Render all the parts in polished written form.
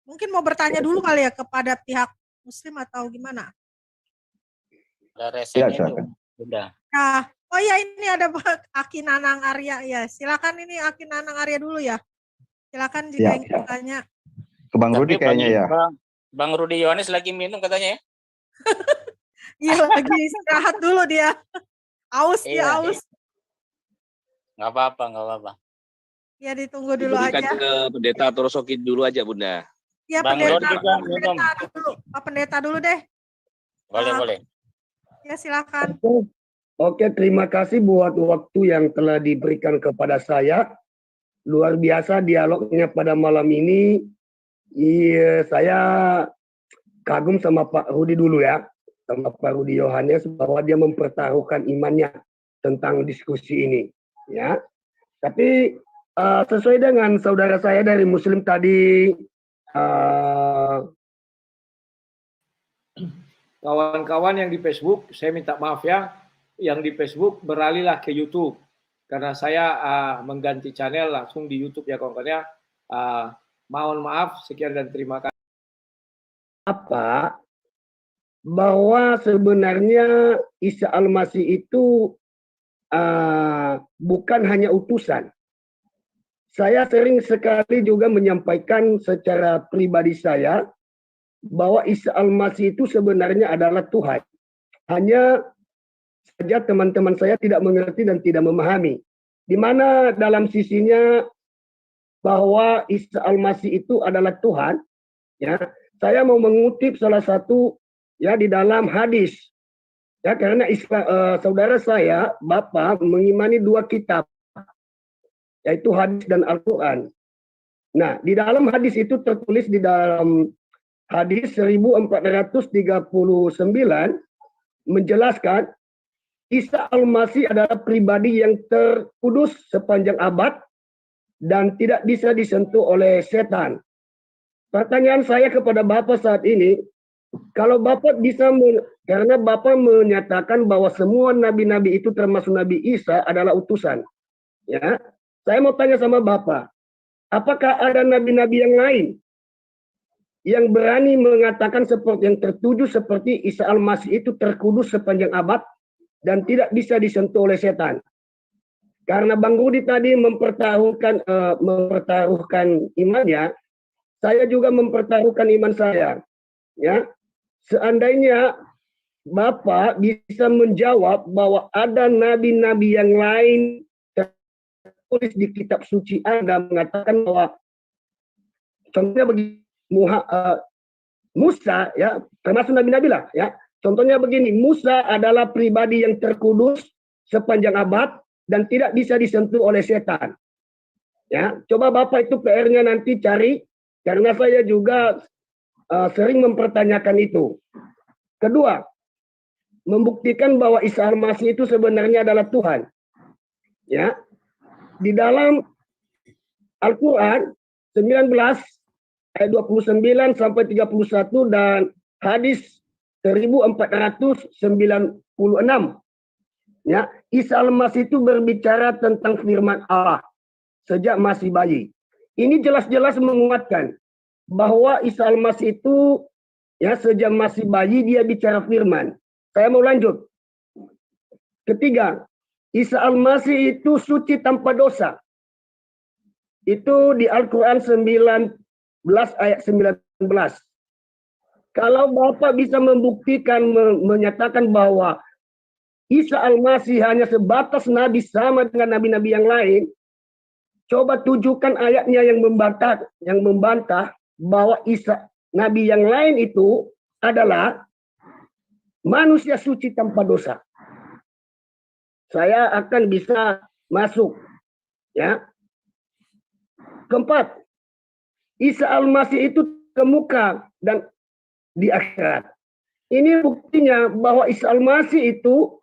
Mungkin mau bertanya dulu kali ya kepada pihak Muslim atau gimana? Ada resen itu, Bunda. Nah, oh ya ini ada Aki Nanang Arya ya. Silakan ini Aki Nanang Arya dulu ya. Silakan jika ingin bertanya. Ke Bang Rudi kayaknya ya. Bang Rudi Yohanes lagi minum katanya ya. Iya lagi istirahat dulu dia. Aus dia aus. Nggak apa-apa. Ya ditunggu dulu aja. Ke Pendeta Torosokin dulu aja Bunda. Ya Bang pendeta dulu deh. Boleh. Ya silakan. Oke, terima kasih buat waktu yang telah diberikan kepada saya. Luar biasa dialognya pada malam ini. Iya, saya kagum sama Pak Rudi dulu ya. Sama Pak Rudi Yohanes bahwa dia mempertaruhkan imannya tentang diskusi ini. Ya, tapi sesuai dengan saudara saya dari Muslim tadi, kawan-kawan yang di Facebook, saya minta maaf ya, yang di Facebook beralihlah ke YouTube karena saya mengganti channel langsung di YouTube ya kawan-kawan ya. Mohon maaf, sekian dan terima kasih. Bahwa sebenarnya Isa Al-Masih itu bukan hanya utusan. Saya sering sekali juga menyampaikan secara pribadi saya bahwa Isa Al-Masih itu sebenarnya adalah Tuhan. Hanya saja teman-teman saya tidak mengerti dan tidak memahami. Di mana dalam sisinya bahwa Isa Al-Masih itu adalah Tuhan, ya. Saya mau mengutip salah satu ya di dalam hadis. Ya, karena saudara saya, Bapak mengimani dua kitab, yaitu hadis dan Al-Quran. Nah, di dalam hadis itu tertulis di dalam hadis 1439 menjelaskan Isa Al-Masih adalah pribadi yang terkudus sepanjang abad dan tidak bisa disentuh oleh setan. Pertanyaan saya kepada Bapak saat ini, kalau Bapak bisa, karena Bapak menyatakan bahwa semua nabi-nabi itu termasuk Nabi Isa adalah utusan. Ya, saya mau tanya sama Bapak, apakah ada nabi-nabi yang lain yang berani mengatakan seperti yang tertuju seperti Isa Al-Masih itu terkudus sepanjang abad dan tidak bisa disentuh oleh setan? Karena Bang Rudi tadi mempertaruhkan imannya, saya juga mempertaruhkan iman saya. Ya, seandainya Bapak bisa menjawab bahwa ada nabi-nabi yang lain tertulis di kitab suci Anda mengatakan bahwa contohnya begini, Musa ya termasuk nabi-nabi lah ya. Contohnya begini, Musa adalah pribadi yang terkudus sepanjang abad dan tidak bisa disentuh oleh setan. Ya, coba Bapak itu PR-nya nanti cari, karena saya juga sering mempertanyakan itu. Kedua, membuktikan bahwa Isa Al-Masih itu sebenarnya adalah Tuhan. Ya, di dalam Al-Quran 19 ayat 29 sampai 31 dan hadis 1496. Ya, Isa Al-Masih itu berbicara tentang firman Allah sejak masih bayi. Ini jelas-jelas menguatkan bahwa Isa Al-Masih itu ya sejak masih bayi dia bicara firman. Saya mau lanjut. Ketiga, Isa Al-Masih itu suci tanpa dosa. Itu di Al-Quran 19 ayat 19. Kalau Bapak bisa membuktikan, menyatakan bahwa Isa Al-Masih hanya sebatas nabi sama dengan nabi-nabi yang lain, coba tunjukkan ayatnya yang membantah bahwa Isa nabi yang lain itu adalah manusia suci tanpa dosa. Saya akan bisa masuk. Ya. Keempat, Isa Al-Masih itu ke muka dan di akhirat. Ini buktinya bahwa Isa Al-Masih itu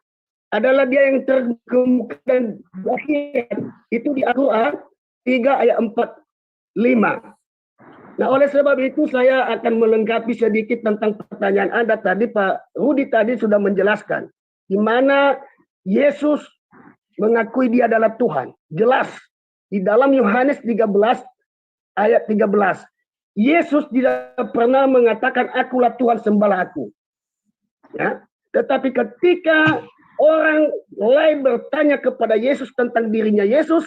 adalah dia yang terkemuka dan di akhirat. Itu di Al-Quran 3 ayat 45. Nah, oleh sebab itu saya akan melengkapi sedikit tentang pertanyaan Anda tadi. Pak Rudi tadi sudah menjelaskan di mana Yesus mengakui dia adalah Tuhan. Jelas di dalam Yohanes 13 ayat 13. Yesus tidak pernah mengatakan akulah Tuhan sembahlah aku. Ya, tetapi ketika orang lain bertanya kepada Yesus tentang dirinya Yesus,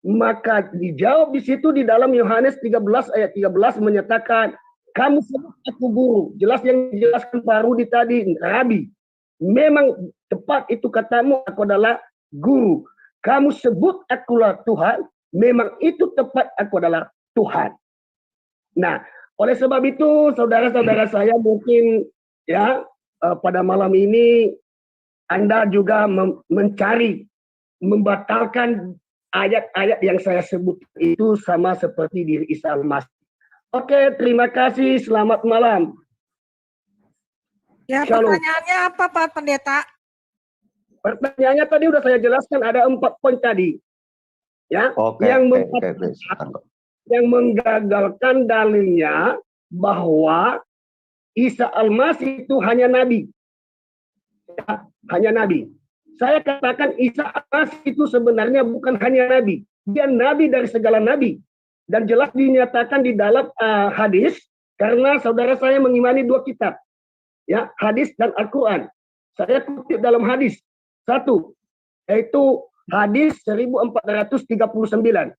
maka dijawab di situ di dalam Yohanes 13 ayat 13 menyatakan, kamu sebut aku guru. Jelas yang dijelaskan Pak Rudi tadi, Rabi. Memang tepat itu katamu, aku adalah guru. Kamu sebut akulah Tuhan, memang itu tepat, aku adalah Tuhan. Nah, oleh sebab itu saudara-saudara saya mungkin ya pada malam ini Anda juga mencari, membatalkan ayat-ayat yang saya sebut itu sama seperti diri Isa Al-Masih. Oke, terima kasih. Selamat malam. Ya, Shalom. pertanyaannya apa Pak Pendeta? Pertanyaannya tadi udah saya jelaskan, ada 4 poin tadi. Ya, yang menggagalkan dalilnya bahwa Isa Al-Masih itu hanya nabi. Ya, hanya nabi. Saya katakan Isa Al-Masih itu sebenarnya bukan hanya nabi. Dia nabi dari segala nabi. Dan jelas dinyatakan di dalam hadis, karena saudara saya mengimani 2 kitab. Ya, hadis dan Al-Quran. Saya kutip dalam hadis. 1, yaitu hadis 1439.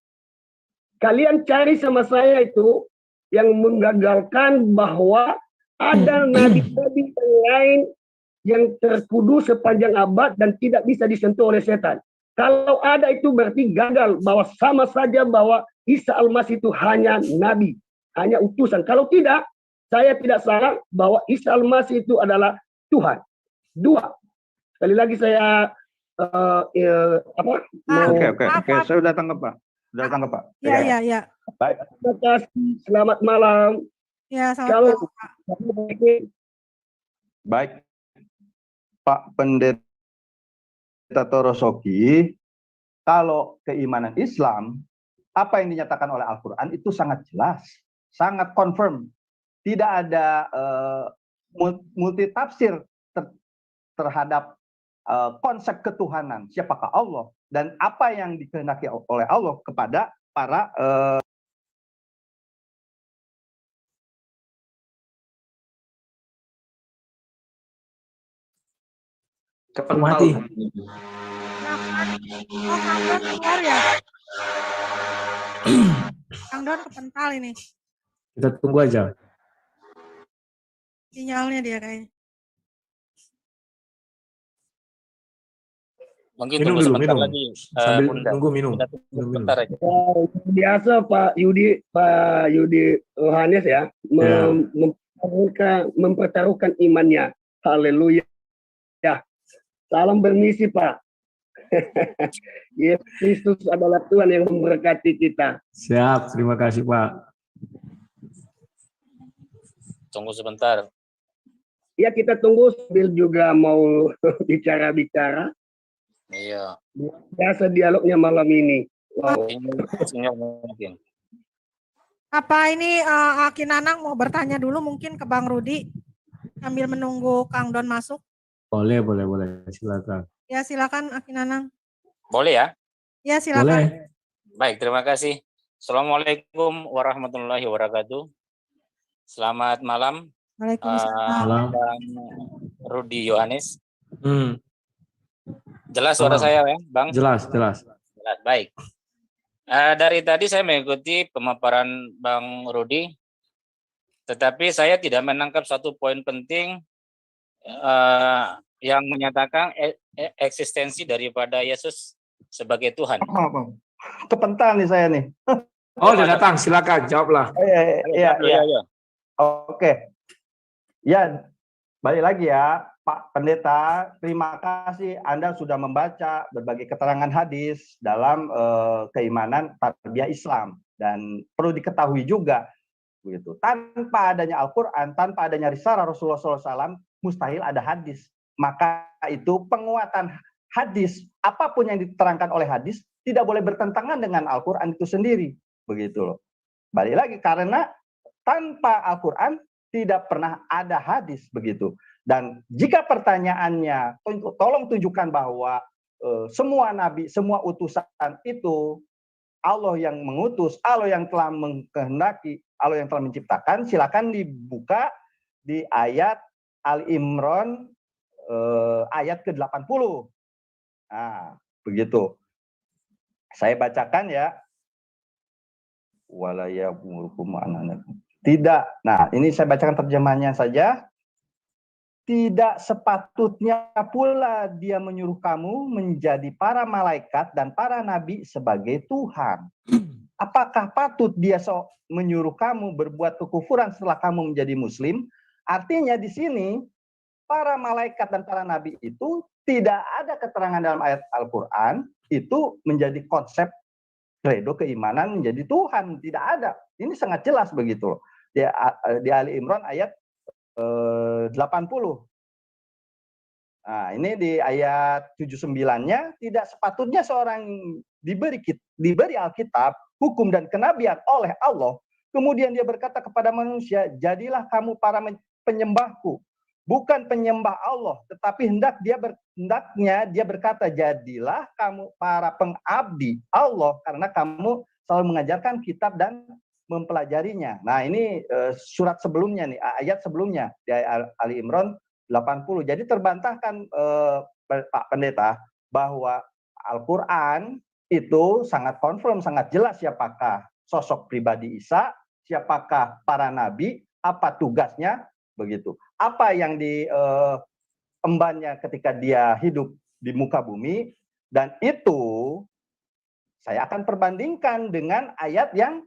Kalian cari sama saya itu yang menggagalkan bahwa ada nabi-nabi yang lain yang terkudu sepanjang abad dan tidak bisa disentuh oleh setan. Kalau ada itu berarti gagal, bahwa sama saja bahwa Isa Al-Masih itu hanya nabi, hanya utusan. Kalau tidak, saya tidak salah bahwa Isa Al-Masih itu adalah Tuhan. 2, sekali lagi saya Oke, saya sudah tangkap Pak. Ya. Baik. Terima kasih. Selamat malam. Ya, selamat malam, Pak. Baik. Pak Pendeta Torosoki, kalau keimanan Islam, apa yang dinyatakan oleh Al-Quran itu sangat jelas, sangat confirm. Tidak ada multitafsir terhadap konsep ketuhanan, siapakah Allah, dan apa yang dikehendaki oleh Allah kepada para mati. Oh, Kang Don keluar ya? Kang Don kepental ini. Kita tunggu aja. Sinyalnya dia kayaknya. Mungkin Minum tunggu dulu, sebentar minum. lagi. Sambil Bunda. nunggu minum. Kita tunggu Minum. sebentar aja. Biasa Pak Yudi Yohanes ya, mempertaruhkan imannya. Haleluya. Ya. Salam bermisi Pak. Yesus Kristus adalah Tuhan yang memberkati kita. Siap, terima kasih Pak. Tunggu sebentar. Ya, kita tunggu sambil juga mau bicara-bicara. Iya. Biasa dialognya malam ini. Wow. Sinyal mungkin. Apa ini Aki Nanang mau bertanya dulu mungkin ke Bang Rudi sambil menunggu Kang Don masuk? Boleh. Silakan. Ya, silakan Aki Nanang. Boleh ya? Ya, silakan. Boleh. Baik, terima kasih. Assalamualaikum warahmatullahi wabarakatuh. Selamat malam. Waalaikumsalam. Bang Rudi Yohanes. Jelas Salam. suara saya ya, Bang? Jelas. Baik. Dari tadi saya mengikuti pemaparan Bang Rudi, tetapi saya tidak menangkap satu poin penting yang menyatakan eksistensi daripada Yesus sebagai Tuhan. kepental nih saya nih. Oh, udah datang. Silakan, jawablah. Iya. Iya. Oke. Ya, balik lagi ya, Pak Pendeta. Terima kasih Anda sudah membaca berbagai keterangan hadis dalam keimanan tarbiyah Islam. Dan perlu diketahui juga, begitu. Tanpa adanya Al-Quran, tanpa adanya risalah Rasulullah SAW, mustahil ada hadis. Maka itu penguatan hadis, apapun yang diterangkan oleh hadis, tidak boleh bertentangan dengan Al-Quran itu sendiri. Begitu loh. Balik lagi, karena tanpa Al-Quran, tidak pernah ada hadis begitu. Dan jika pertanyaannya, tolong tunjukkan bahwa semua nabi, semua utusan itu Allah yang mengutus, Allah yang telah mengkehendaki, Allah yang telah menciptakan, silakan dibuka di ayat Ali Imran ayat ke-80. Nah, begitu. Saya bacakan ya. Tidak. Nah, ini saya bacakan terjemahannya saja. Tidak sepatutnya pula dia menyuruh kamu menjadi para malaikat dan para nabi sebagai Tuhan. Apakah patut dia menyuruh kamu berbuat kekufuran setelah kamu menjadi muslim? Artinya di sini para malaikat dan para nabi itu tidak ada keterangan dalam ayat Al-Quran itu menjadi konsep credo keimanan menjadi Tuhan. Tidak ada. Ini sangat jelas begitu. Di Ali Imran ayat 80. Nah, ini di ayat 79-nya tidak sepatutnya seorang diberi Alkitab, hukum dan kenabian oleh Allah, kemudian dia berkata kepada manusia, jadilah kamu para penyembahku, bukan penyembah Allah, tetapi hendaknya dia berkata, jadilah kamu para pengabdi Allah, karena kamu selalu mengajarkan kitab dan mempelajarinya. Nah, ini surat sebelumnya nih, ayat sebelumnya di Ali Imran 80. Jadi terbantahkan Pak Pendeta bahwa Al-Quran itu sangat confirm, sangat jelas siapakah sosok pribadi Isa, siapakah para nabi, apa tugasnya, begitu. Apa yang diembannya ketika dia hidup di muka bumi, dan itu saya akan perbandingkan dengan ayat yang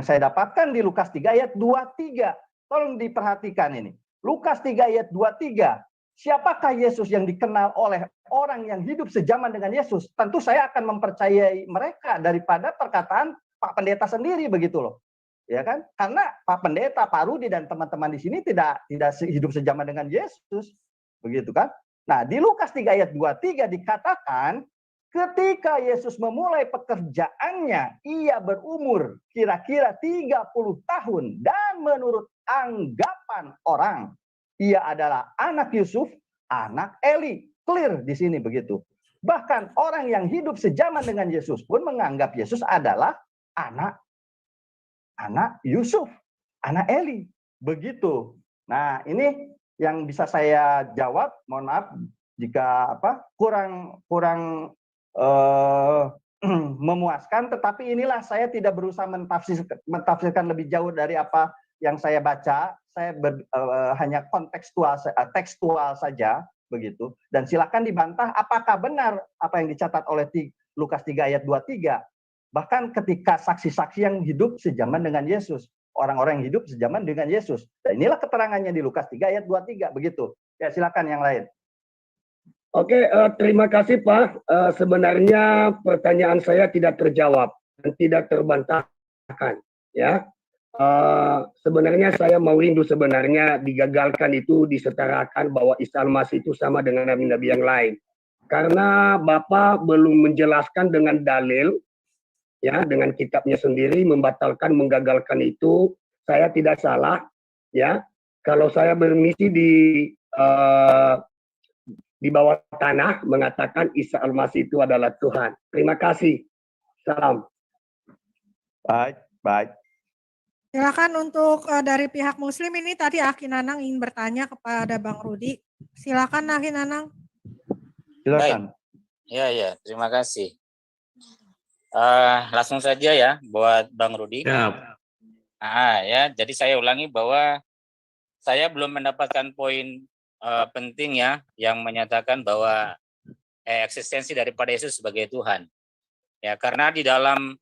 saya dapatkan di Lukas 3 ayat 23. Tolong diperhatikan ini. Lukas 3 ayat 23. Siapakah Yesus yang dikenal oleh orang yang hidup sejaman dengan Yesus? Tentu saya akan mempercayai mereka daripada perkataan Pak Pendeta sendiri, begitu loh. Ya kan? Karena Pak Pendeta, Pak Rudi dan teman-teman di sini tidak hidup sejaman dengan Yesus. Begitu kan? Nah, di Lukas 3 ayat 23 dikatakan ketika Yesus memulai pekerjaannya, ia berumur kira-kira 30 tahun dan menurut anggapan orang, ia adalah anak Yusuf, anak Eli. Clear di sini begitu. Bahkan orang yang hidup sejaman dengan Yesus pun menganggap Yesus adalah anak Yusuf, anak Eli. Begitu. Nah, ini yang bisa saya jawab. Mohon maaf jika kurang memuaskan, tetapi inilah saya tidak berusaha mentafsirkan lebih jauh dari apa yang saya baca. Saya hanya tekstual saja begitu. Dan silakan dibantah apakah benar apa yang dicatat oleh Lukas 3 ayat 23. Bahkan ketika saksi-saksi yang hidup sejaman dengan Yesus, orang-orang yang hidup sejaman dengan Yesus. Dan inilah keterangannya di Lukas 3 ayat 23 begitu. Ya, silakan yang lain. Oke, terima kasih Pak. Sebenarnya pertanyaan saya tidak terjawab dan tidak terbantahkan. Ya, sebenarnya saya mau rindu sebenarnya digagalkan itu disetarakan bahwa Isa Al-Masih itu sama dengan nabi-nabi yang lain. Karena Bapak belum menjelaskan dengan dalil, ya, dengan kitabnya sendiri membatalkan, menggagalkan itu. Saya tidak salah, ya. Kalau saya bermisi di bawah tanah mengatakan Isa Al-Masih itu adalah Tuhan. Terima kasih. Salam. Baik. Silakan untuk dari pihak Muslim ini tadi Aki Nanang ingin bertanya kepada Bang Rudi. Silakan Aki Nanang. Silakan. Ya, terima kasih. Langsung saja ya buat Bang Rudi. Ya. Ya, jadi saya ulangi bahwa saya belum mendapatkan poin penting ya yang menyatakan bahwa eksistensi daripada Yesus sebagai Tuhan. Ya, karena di dalam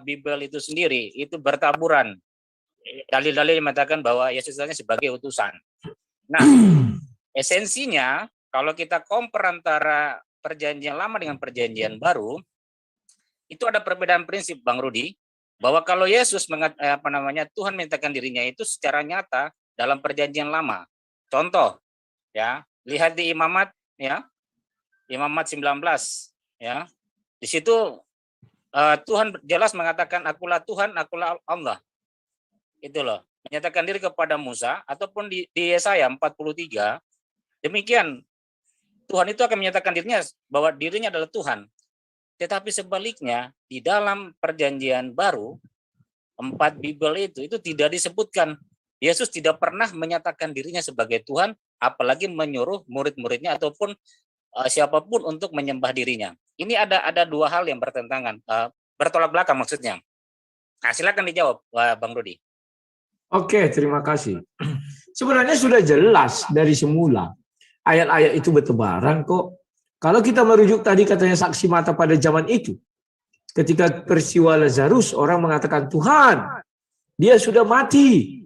Bible itu sendiri itu bertaburan dalil-dalil yang mengatakan bahwa Yesus hanya sebagai utusan. Nah, esensinya kalau kita compare antara perjanjian lama dengan perjanjian baru, itu ada perbedaan prinsip Bang Rudi, bahwa kalau Yesus Tuhan menyatakan dirinya itu secara nyata dalam perjanjian lama. Contoh, ya, lihat di Imamat, ya, Imamat 19, ya, di situ Tuhan jelas mengatakan, akulah Tuhan, akulah Allah, itu loh, menyatakan diri kepada Musa, ataupun di Yesaya 43, demikian, Tuhan itu akan menyatakan dirinya bahwa dirinya adalah Tuhan. Tetapi sebaliknya, di dalam perjanjian baru, 4 Bible itu tidak disebutkan. Yesus tidak pernah menyatakan dirinya sebagai Tuhan, apalagi menyuruh murid-muridnya ataupun siapapun untuk menyembah dirinya. Ini ada dua hal yang bertentangan, bertolak belakang maksudnya. Nah, silakan dijawab, Bang Rudi. Oke, terima kasih. Sebenarnya sudah jelas dari semula. Ayat-ayat itu bertebaran kok. Kalau kita merujuk tadi katanya saksi mata pada zaman itu. Ketika peristiwa Lazarus, orang mengatakan, Tuhan, dia sudah mati.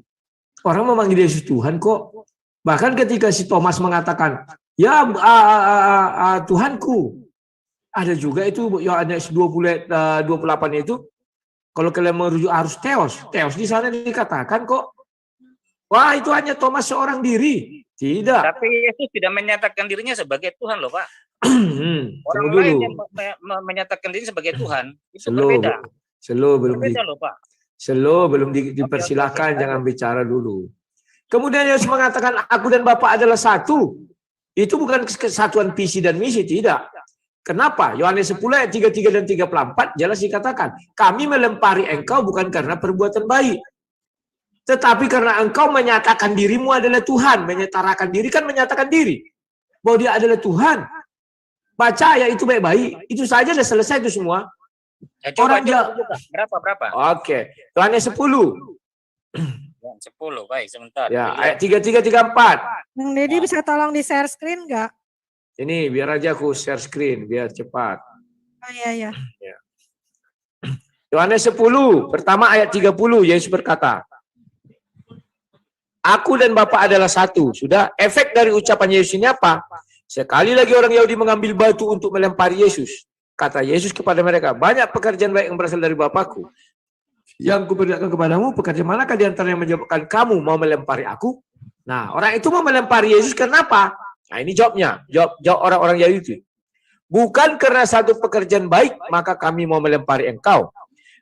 Orang memanggil Yesus Tuhan kok. Bahkan ketika si Thomas mengatakan, ya Tuhanku. Ada juga itu Yohanes 28 itu. Kalau kalian merujuk harus Theos. Theos di sana dikatakan kok. Wah, itu hanya Thomas seorang diri. Tidak. Tapi Yesus tidak menyatakan dirinya sebagai Tuhan loh, Pak. Orang Tunggu lain dulu. yang menyatakan diri sebagai Tuhan. Itu Slow, berbeda. Berbeda loh, Pak. belum dipersilahkan, jangan bicara dulu. Kemudian Yesus mengatakan aku dan Bapa adalah satu. Itu bukan kesatuan visi dan misi, tidak. Kenapa? Yohanes 10 ayat 33 dan 34 jelas dikatakan, kami melempari engkau bukan karena perbuatan baik, tetapi karena engkau menyatakan dirimu adalah Tuhan. Menyetarakan diri kan menyatakan diri bahwa dia adalah Tuhan. Baca ayat itu baik-baik, itu saja sudah selesai itu semua. Coba, Orang dia berapa? Oke, Yohanes 10. 10, baik, sebentar. Ya, ayat 33 34. Bang Deddy bisa tolong di share screen nggak? Ini biar aja aku share screen biar cepat. Oh iya. Yohanes 10, pertama ayat 30, Yesus berkata, aku dan Bapa adalah satu. Sudah, efek dari ucapan Yesus ini apa? Sekali lagi orang Yahudi mengambil batu untuk melempari Yesus. Kata Yesus kepada mereka, banyak pekerjaan baik yang berasal dari Bapakku. Yang kuperlihatkan kepadamu, pekerjaan manakah di antara yang menyebabkan kamu mau melempari aku? Nah, orang itu mau melempari Yesus kenapa? Nah, ini jawabnya. Jawab orang-orang Yahudi. Bukan karena satu pekerjaan baik, maka kami mau melempari engkau.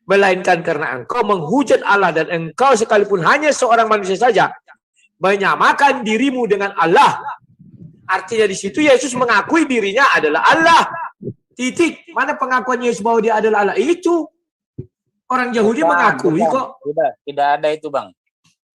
Melainkan karena engkau menghujat Allah dan engkau sekalipun hanya seorang manusia saja, menyamakan dirimu dengan Allah. Artinya di situ Yesus mengakui dirinya adalah Allah. Titik. Mana pengakuan Yesus bahwa dia adalah Allah? Itu. Orang Yahudi mengakui kok. Tidak ada itu, Bang.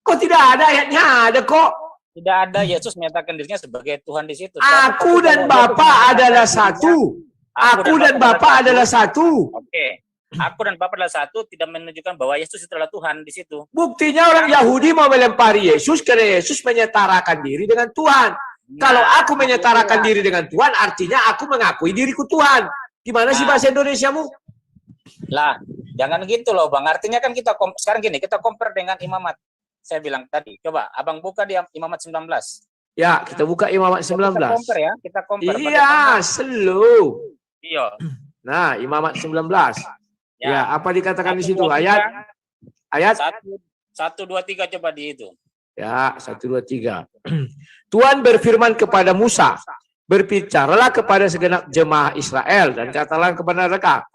Kok tidak ada ayatnya? Ada kok. Tidak ada Yesus menyatakan dirinya sebagai Tuhan di situ. Aku dan Bapa adalah satu. Aku dan Bapa adalah satu. Oke. Aku dan Bapa adalah satu tidak menunjukkan bahwa Yesus itu adalah Tuhan di situ. Buktinya orang Yahudi mau melempari Yesus karena Yesus menyetarakan diri dengan Tuhan. Kalau aku menyetarakan diri dengan Tuhan, artinya aku mengakui diriku Tuhan. Gimana sih bahasa Indonesiamu? Lah, jangan gitu loh, Bang. Artinya kan kita sekarang gini, kita compare dengan imamat. Saya bilang tadi, coba Abang buka di imamat 19. Ya, kita buka imamat 19. Kita compare ya, kita compare. Iya, slow. Iya. Nah, imamat 19. Ya, apa dikatakan di situ? 1, 2, 3. Ayat 1, 2, 3 coba di itu. Ya, 1, 2, 3. Tuhan berfirman kepada Musa, berbicaralah kepada segenap jemaah Israel dan katalah kepada mereka,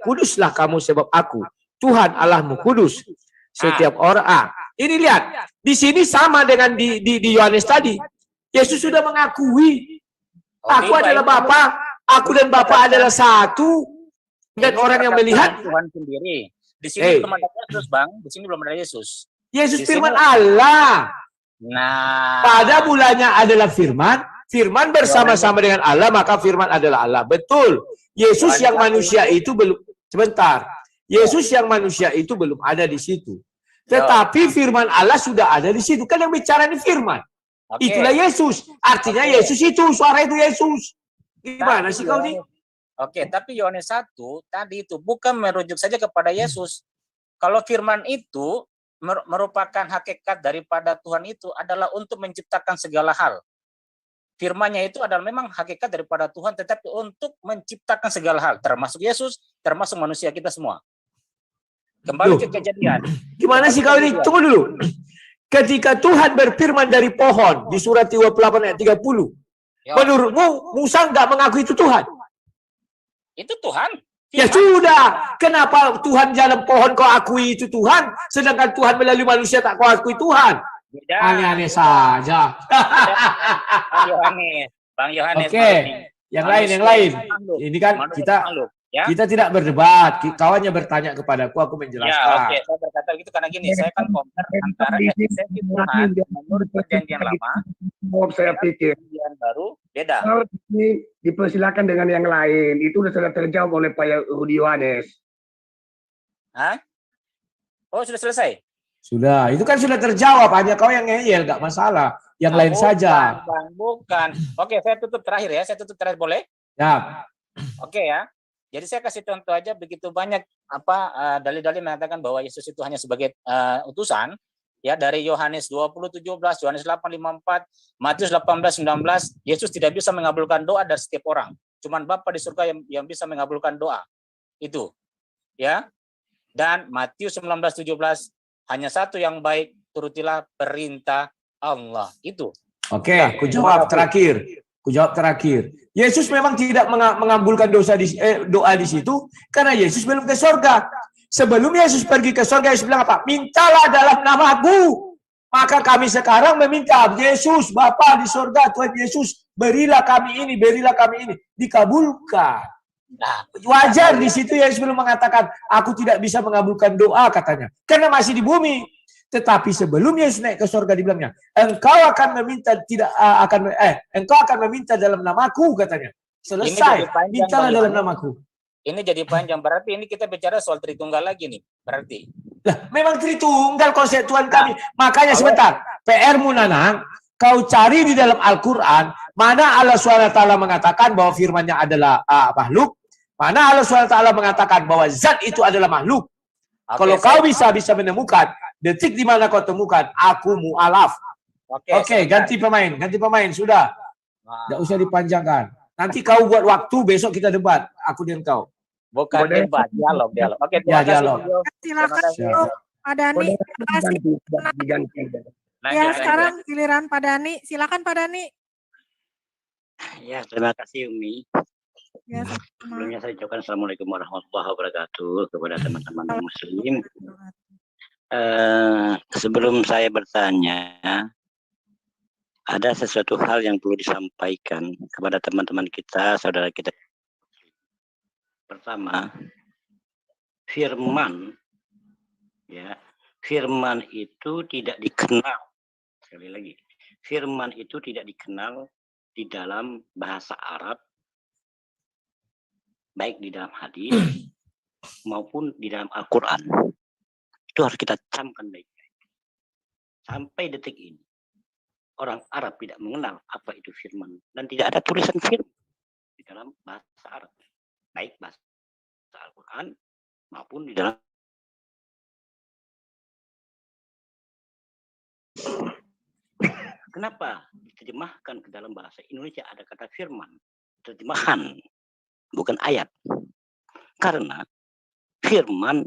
kuduslah kamu sebab aku, Tuhan Allahmu kudus. Setiap orang. Ini lihat, di sini sama dengan di Yohanes tadi. Yesus sudah mengakui, aku adalah Bapa, aku dan Bapa adalah satu. Dan orang yang melihat Tuhan sendiri. Di sini belum ada Yesus, Bang. Di sini belum ada Yesus. Yesus firman Allah. Nah, Pada mulanya adalah firman, firman bersama-sama dengan Allah, maka firman adalah Allah. Betul. Yesus yang manusia itu belum, sebentar. Yesus yang manusia itu belum ada di situ. Tetapi firman Allah sudah ada di situ. Kan yang bicara ini firman. Itulah Yesus. Artinya Yesus itu, suara itu Yesus. Gimana sih kau nih? Oke, tapi Yohanes 1 tadi itu bukan merujuk saja kepada Yesus. Kalau firman itu merupakan hakikat daripada Tuhan itu adalah untuk menciptakan segala hal. Firman-Nya itu adalah memang hakikat daripada Tuhan, tetapi untuk menciptakan segala hal, termasuk Yesus, termasuk manusia kita semua. Kembali ke Kejadian. Gimana sih kau ini? Tunggu dulu. Ketika Tuhan berfirman dari pohon di surat 28 ayat 30, menurutmu Musa nggak mengakui itu Tuhan? Itu Tuhan. Ya sudah, kenapa Tuhan dalam pohon kau akui itu Tuhan, sedangkan Tuhan melalui manusia tak kau akui Tuhan? Aneh-aneh saja. Bang Yohanes. Oke, yang lain. Ini kan kita Ya. Kita tidak berdebat. Kawannya bertanya kepadaku, aku Ya, menjelaskan. oke. Saya berkata begitu karena gini, saya kan compare antara eksistensi Tuhan menurut perjanjian lama Saya dengan pikir perjanjian baru beda. kalau ini dipersilakan dengan yang lain, itu sudah terjawab oleh Pak Rudi Yohanes. Hah? Oh, sudah selesai? Sudah, itu kan sudah terjawab. Hanya kau yang ngeyel, gak masalah. Yang lain Bukan, saja. Bang, bukan. Oke, saya tutup terakhir ya. Saya tutup terakhir, boleh? Ya. Oke ya. Jadi saya kasih contoh aja, begitu banyak dalil-dalil mengatakan bahwa Yesus itu hanya sebagai utusan, ya, dari Yohanes 20:17, Yohanes 8:54, Matius 18:19. Yesus tidak bisa mengabulkan doa dari setiap orang. Cuman Bapa di surga yang bisa mengabulkan doa. Itu. Ya. Dan Matius 19:17, hanya satu yang baik, turutilah perintah Allah. Itu. Oke, ku jawab terakhir. Yesus memang tidak mengabulkan doa di situ karena Yesus belum ke surga. Sebelum Yesus pergi ke surga, Yesus bilang apa? Mintalah dalam namaku. Maka kami sekarang meminta, Yesus, Bapa di surga, Tuhan Yesus, berilah kami ini. Dikabulkan. Nah, wajar di situ Yesus belum mengatakan, aku tidak bisa mengabulkan doa, katanya. Karena masih di bumi. Tetapi sebelum Yesus naik ke surga dibilangnya, engkau akan meminta dalam namaku, katanya. Selesai, mintalah dalam namaku. Ini jadi panjang, berarti ini kita bicara soal Tritunggal lagi nih, berarti. Lah, memang Tritunggal konsep Tuhan kami. Makanya sebentar, PR-mu Nanang, kau cari di dalam Al-Quran, mana Allah SWT mengatakan bahwa firman-Nya adalah makhluk, mana Allah SWT mengatakan bahwa zat itu adalah makhluk. Kalau kau bisa menemukan detik di mana kau temukan, aku mu'alaf. Oke, ganti pemain, sudah. Tidak usah dipanjangkan. Nanti kau buat waktu, besok kita debat, aku dan kau. Bukan debat, dialog. Oke, terima kasih. Silakan Pak Dani. Terima kasih. Ya, sekarang giliran Pak Dani. Silakan Pak Dani. Ya, terima kasih Umi. Ya, sebelumnya saya ucapkan Assalamualaikum warahmatullahi wabarakatuh kepada teman-teman muslim. Sebelum saya bertanya, ada sesuatu hal yang perlu disampaikan kepada teman-teman kita, saudara kita. Pertama, firman, ya, firman itu tidak dikenal. Sekali lagi, firman itu tidak dikenal di dalam bahasa Arab, baik di dalam hadis maupun di dalam Al-Quran. Itu harus kita camkan baik-baik. Sampai detik ini, orang Arab tidak mengenal apa itu firman. Dan tidak ada tulisan firman di dalam bahasa Arab. Baik bahasa Al-Quran maupun di dalam. Kenapa diterjemahkan ke dalam bahasa Indonesia ada kata firman? Terjemahan, bukan ayat. Karena firman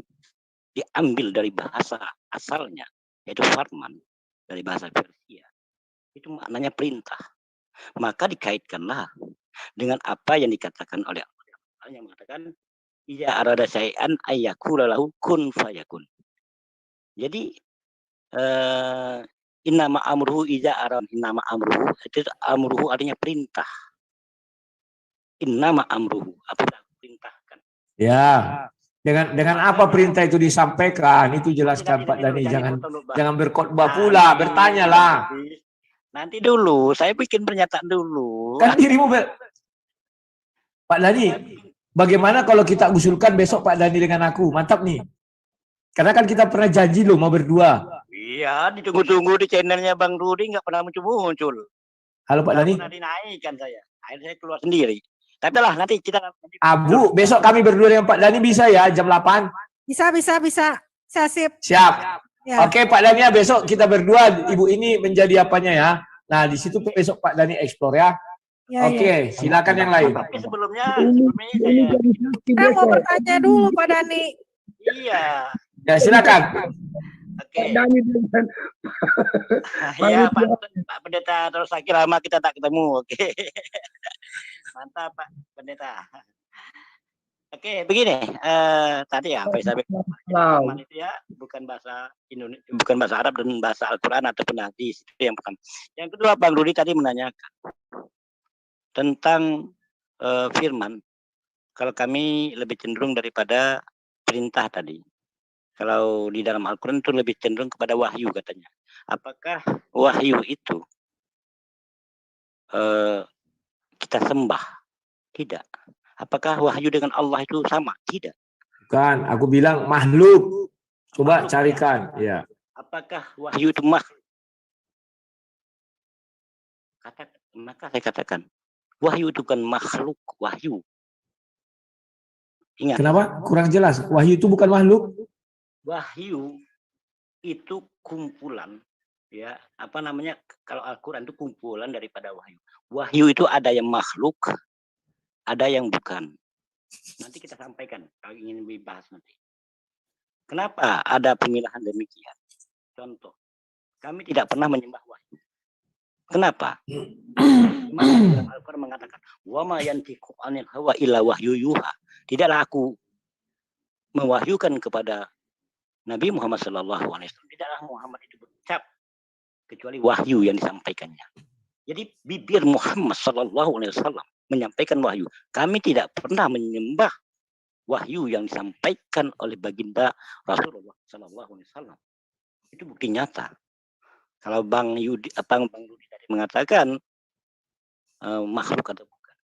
diambil dari bahasa asalnya, yaitu farman, dari bahasa Persia. Itu maknanya perintah. Maka dikaitkanlah dengan apa yang dikatakan oleh Allah yang mengatakan, iya arada syai'an ayyakula lahu kun fayakun. Jadi, innama amruhu iza aran, innama amruhu, itu amruhu artinya perintah. Innama amruhu, apa yang perintahkan. Ya, dengan apa perintah itu disampaikan, itu jelaskan Pak Dani, jangan berkhotbah pula, bertanyalah. Nanti dulu, saya bikin pernyataan dulu. Kan dirimu Pak Dani, bagaimana kalau kita usulkan besok Pak Dani dengan aku, mantap nih. Karena kan kita pernah janji loh mau berdua. Iya, ditunggu-tunggu di channelnya Bang Rudi nggak pernah muncul. Halo Pak Dani. Nanti naikkan saya, akhirnya saya keluar sendiri. Tapi lah nanti kita. Abu, besok kami berdua dengan Pak Dani bisa ya jam 8? Bisa. Saya sip. Siap. Ya. Oke Pak Dani ya, besok kita berdua, Ibu ini menjadi apanya ya. Nah di situ besok Pak Dani explore ya. Ya, Oke, silakan yang lain. Tapi sebelumnya saya mau bertanya dulu Pak Dani. Iya. Ya silakan. Oke. Ya Pak Pendeta, terus akhir lama kita tak ketemu. Oke. Mantap Pak Pendeta. Oke, begini. Tadi ya Pak Isabel, firman itu ya bukan bahasa Indonesia, bukan bahasa Arab dan bahasa Al-Quran ataupun hadis. Itu yang pertama. Yang kedua, Bang Rudi tadi menanyakan tentang firman. Kalau kami lebih cenderung daripada perintah tadi. Kalau di dalam Al-Quran itu lebih cenderung kepada wahyu katanya. Apakah wahyu itu kita sembah? Tidak. Apakah wahyu dengan Allah itu sama? Tidak. Bukan, aku bilang makhluk. Coba Makhluk, carikan. Ya. Apakah wahyu itu makhluk? Maka saya katakan, wahyu itu bukan makhluk, wahyu. Ingat. Kenapa? Kurang jelas. Wahyu itu bukan makhluk. Wahyu itu kumpulan, ya, apa namanya? Kalau Al-Quran itu kumpulan daripada wahyu. Wahyu itu ada yang makhluk, ada yang bukan. Nanti kita sampaikan kalau ingin dibahas nanti. Kenapa ada pemilahan demikian? Contoh, kami tidak pernah menyembah wahyu. Kenapa? Al-Quran mengatakan, "Wa ma yantiqu 'anil hawa illa wahyu yuha." Tidaklah aku mewahyukan kepada Nabi Muhammad SAW. Tidaklah Muhammad itu berucap kecuali wahyu yang disampaikannya. Jadi bibir Muhammad SAW menyampaikan wahyu. Kami tidak pernah menyembah wahyu yang disampaikan oleh baginda Rasulullah SAW. Itu bukti nyata. Kalau Bang Rudi tadi mengatakan makhluk atau bukan,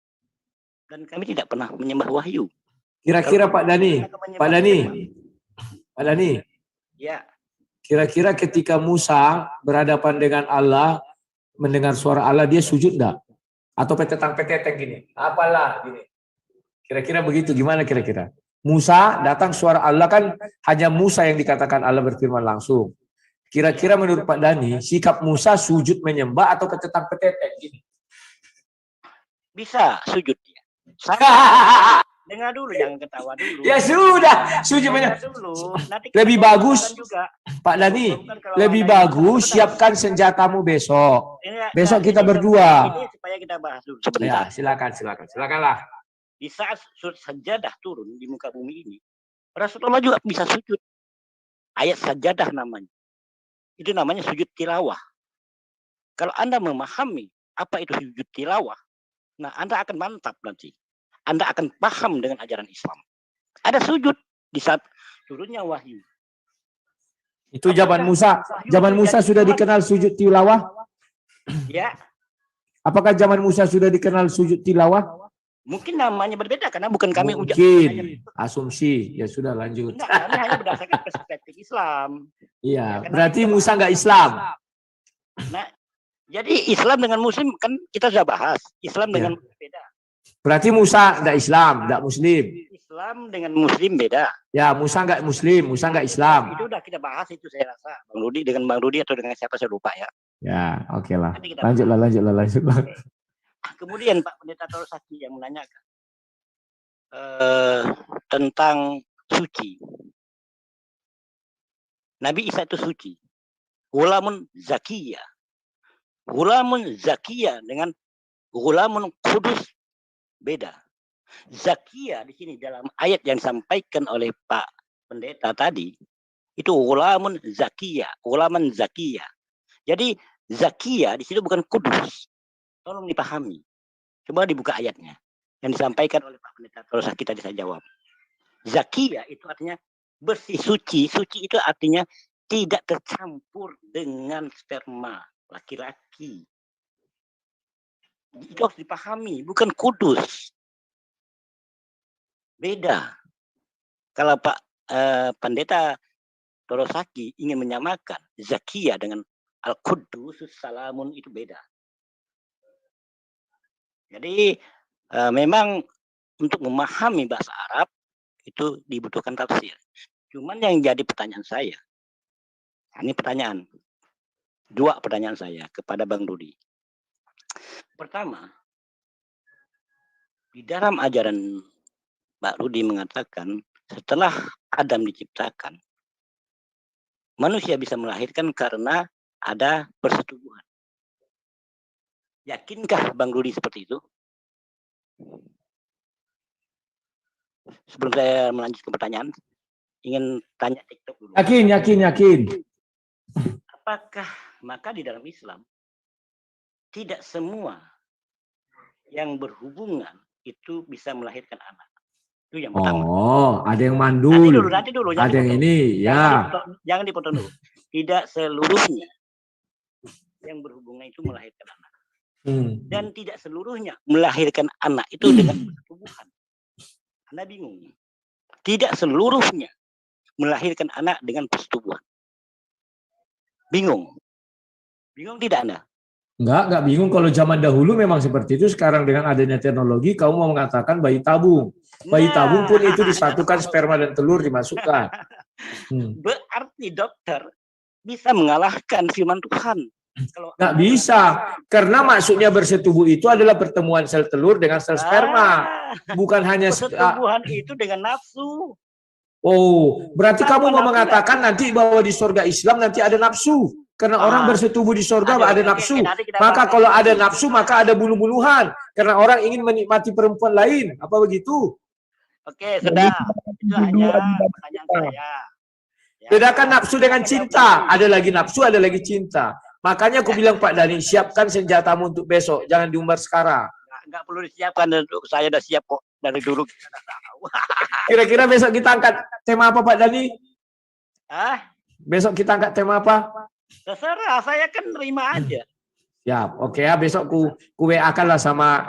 dan kami tidak pernah menyembah wahyu. Kira-kira Pak Dhani, ya, kira-kira ketika Musa berhadapan dengan Allah, mendengar suara Allah, dia sujud enggak? Atau petetang-peteteng gini? Apalah gini. Kira-kira begitu, gimana kira-kira? Musa datang suara Allah, kan hanya Musa yang dikatakan Allah berfirman langsung. Kira-kira menurut Pak Dhani, sikap Musa sujud menyembah atau petetang-peteteng gini? Bisa sujud dia. Dengar dulu, jangan ketawa dulu. Ya sudah, sujud menyembah. Lebih bagus, juga. Pak Dhani, lebih bagus siapkan senjatamu besok. Besok kita berdua. Ini supaya kita bahas dulu sebentar. Ya, silakanlah. Di saat surat sajadah turun di muka bumi ini, Rasulullah juga bisa sujud. Ayat sajadah namanya. Itu namanya sujud tilawah. Kalau Anda memahami apa itu sujud tilawah, nah Anda akan mantap nanti. Anda akan paham dengan ajaran Islam. Ada sujud di saat turunnya wahyu. Itu zaman Musa. Zaman Musa sudah dikenal sujud tilawah? Ya. Apakah zaman Musa sudah dikenal sujud tilawah? Mungkin namanya berbeda karena bukan kami mungkin asumsi. Ya sudah, lanjut. Enggak, kami hanya berdasarkan perspektif Islam. Iya, ya, berarti Musa nggak Islam. Nah, jadi Islam dengan Muslim kan kita sudah bahas. Islam dengan Muslim beda. Berarti Musa nggak Islam, nggak Muslim. Islam dengan Muslim beda. Ya, Musa nggak Muslim, Musa nggak Islam. Itu udah kita bahas itu, saya rasa. Bang Rudi dengan Bang Rudi atau dengan siapa saya lupa ya. Ya, oke lah. Lanjutlah. Kemudian Pak Pendeta Torosaki yang menanyakan tentang suci. Nabi Isa itu suci. Ghulamun zakiyah. Ghulamun zakiyah dengan ghulamun kudus beda. Zakiyah di sini dalam ayat yang disampaikan oleh Pak Pendeta tadi itu ghulamun zakiyah, ghulaman zakiyah. Jadi zakiyah di sini bukan kudus. Tolong dipahami. Coba dibuka ayatnya yang disampaikan oleh Pak Pendeta. Kalau kita bisa jawab. Zakiyah itu artinya bersih, suci. Suci itu artinya tidak tercampur dengan sperma laki-laki. Itu harus dipahami, bukan kudus. Beda. Kalau Pak Pendeta Torosaki ingin menyamakan Zakiyah dengan Al-Quddus Salamun, itu beda. Jadi memang untuk memahami bahasa Arab itu dibutuhkan tafsir. Cuman yang jadi pertanyaan saya, ini pertanyaan, dua pertanyaan saya kepada Bang Rudi. Pertama, di dalam ajaran Pak Rudi mengatakan setelah Adam diciptakan, manusia bisa melahirkan karena ada persetubuhan. Yakinkah Bang Rudi seperti itu? Sebelum saya melanjutkan pertanyaan, ingin tanya TikTok dulu. Yakin. Apakah maka di dalam Islam tidak semua yang berhubungan itu bisa melahirkan anak? Itu yang pertama. Oh, ada yang mandul. Nanti dulu. Ada yang ini, ya. Jangan dipotong dulu. Tidak seluruhnya yang berhubungan itu melahirkan anak. Dan tidak seluruhnya melahirkan anak itu dengan persetubuhan. Anda bingung. Tidak seluruhnya melahirkan anak dengan persetubuhan. Bingung. Bingung tidak Anda? Enggak bingung. Kalau zaman dahulu memang seperti itu. Sekarang dengan adanya teknologi, kamu mau mengatakan bayi tabung. Bayi tabung pun itu disatukan sperma dan telur dimasukkan. Berarti dokter bisa mengalahkan firman Tuhan. Nggak bisa. Karena maksudnya bersetubuh itu adalah pertemuan sel telur dengan sel sperma. Bukan hanya persetubuhan itu dengan nafsu. Oh, berarti kamu mau mengatakan nanti bahwa di surga Islam nanti ada nafsu. Karena orang bersetubuh di surga ada nafsu. Maka kalau ada nafsu, maka ada bunuh-bunuhan. Karena orang ingin menikmati perempuan lain. Apa begitu? Oke, sudah. Itu hanya pertanyaan saya. Bedakan nafsu dengan cinta. Ada lagi nafsu, ada lagi cinta. Makanya aku bilang Pak Dhani, siapkan senjatamu untuk besok. Jangan diumbar sekarang. Nggak perlu disiapkan. Saya udah siap kok. Dari dulu kita udah tahu. Kira-kira besok kita angkat tema apa Pak Dhani? Besok kita angkat tema apa? Terserah, saya kan terima aja. Siap, oke ya, besok ku WA-kan lah sama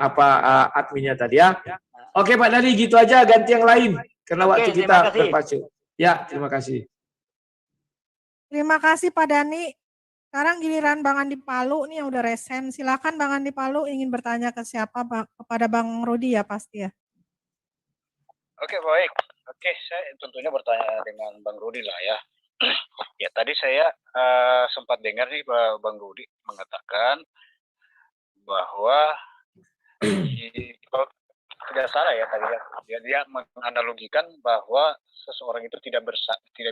adminnya tadi ya. Oke Pak Dhani, gitu aja, ganti yang lain. Karena waktu kita terpacu. Ya, terima kasih. Terima kasih Pak Dhani. Sekarang giliran Bang Andi Palu nih yang udah resen. Silakan Bang Andi Palu ingin bertanya ke siapa? Kepada Bang Rudi ya pasti ya. Oke, baik. Oke, saya tentunya bertanya dengan Bang Rudi lah ya. Ya, tadi saya sempat dengar nih Bang Rudi mengatakan bahwa tidak salah ya tadi ya. Dia menganalogikan bahwa seseorang itu tidak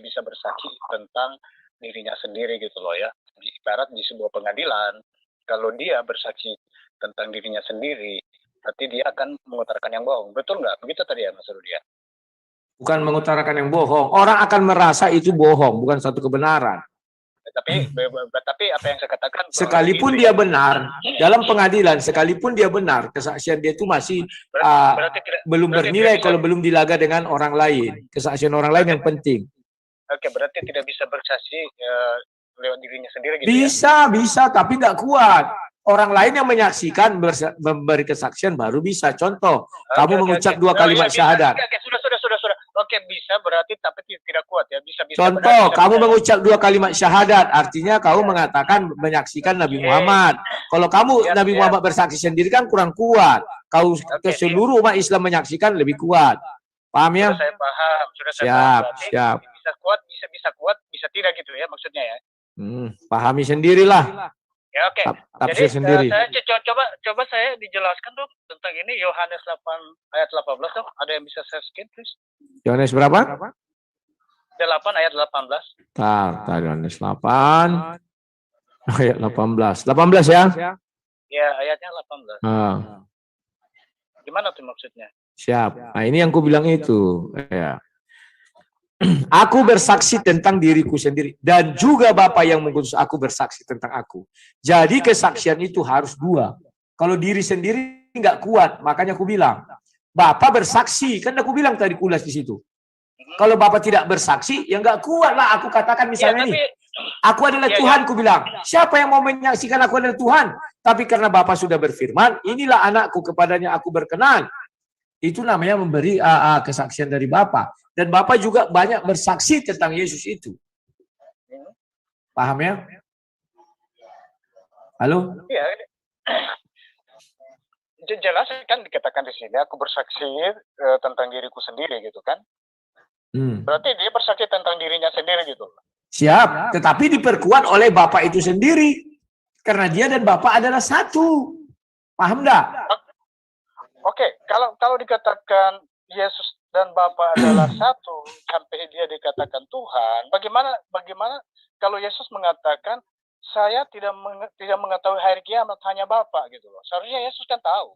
bisa bersaksi tentang dirinya sendiri gitu loh ya. Ibarat di sebuah pengadilan, kalau dia bersaksi tentang dirinya sendiri, berarti dia akan mengutarakan yang bohong. Betul nggak? Begitu tadi ya Mas Rudi ya? Bukan mengutarakan yang bohong. Orang akan merasa itu bohong, bukan satu kebenaran. Tapi apa yang saya katakan, sekalipun dia benar dalam pengadilan, sekalipun dia benar, kesaksian dia itu masih belum bernilai kalau belum dilaga dengan orang lain. Kesaksian orang lain yang penting. Oke, berarti tidak bisa bersaksi lewat dirinya sendiri gitu bisa, tapi nggak kuat. Orang lain yang menyaksikan memberi kesaksian baru bisa. Contoh, kamu mengucap dua kalimat syahadat. Sudah. Oke, bisa berarti tapi tidak kuat ya. Bisa. Contoh, kamu mengucap dua kalimat syahadat, artinya kamu mengatakan menyaksikan Nabi Muhammad. Kalau kamu Nabi Muhammad bersaksi sendiri kan kurang kuat. Kau ke seluruh umat Islam menyaksikan lebih kuat. Paham ya? Sudah saya paham. Siap. Bisa kuat, bisa tidak gitu ya maksudnya ya. Pahami sendirilah. Ya, oke. Tafsir sendiri. Saya coba saya dijelaskan dong tentang ini Yohanes 8 ayat 18 dong. Ada yang bisa saya skin please? Yohanes berapa? 8 ayat 18. Tar Yohanes 8 ayat 18. 18 ya? Ya, ayatnya 18. Gimana tuh maksudnya? Siap. Nah, ini yang ku bilang itu. Ya. Aku bersaksi tentang diriku sendiri dan juga Bapa yang mengutus aku bersaksi tentang aku. Jadi kesaksian itu harus dua. Kalau diri sendiri nggak kuat, makanya aku bilang Bapa bersaksi. Kan aku bilang tadi kulas di situ. Kalau Bapa tidak bersaksi, ya nggak kuat lah. Aku katakan misalnya nih, aku adalah Tuhan, aku bilang. Siapa yang mau menyaksikan aku adalah Tuhan? Tapi karena Bapa sudah berfirman, inilah anakku kepadanya aku berkenan. Itu namanya memberi kesaksian dari Bapa. Dan Bapak juga banyak bersaksi tentang Yesus itu. Paham ya? Halo? Iya. Jelas kan dikatakan di sini, aku bersaksi tentang diriku sendiri gitu kan. Berarti dia bersaksi tentang dirinya sendiri gitu. Siap, tetapi diperkuat oleh Bapak itu sendiri. Karena dia dan Bapak adalah satu. Paham enggak? Oke, kalau dikatakan Yesus dan Bapa adalah satu sampai dia dikatakan Tuhan, bagaimana kalau Yesus mengatakan saya tidak mengetahui hari kiamat, hanya Bapa gitu loh. Seharusnya Yesus kan tahu.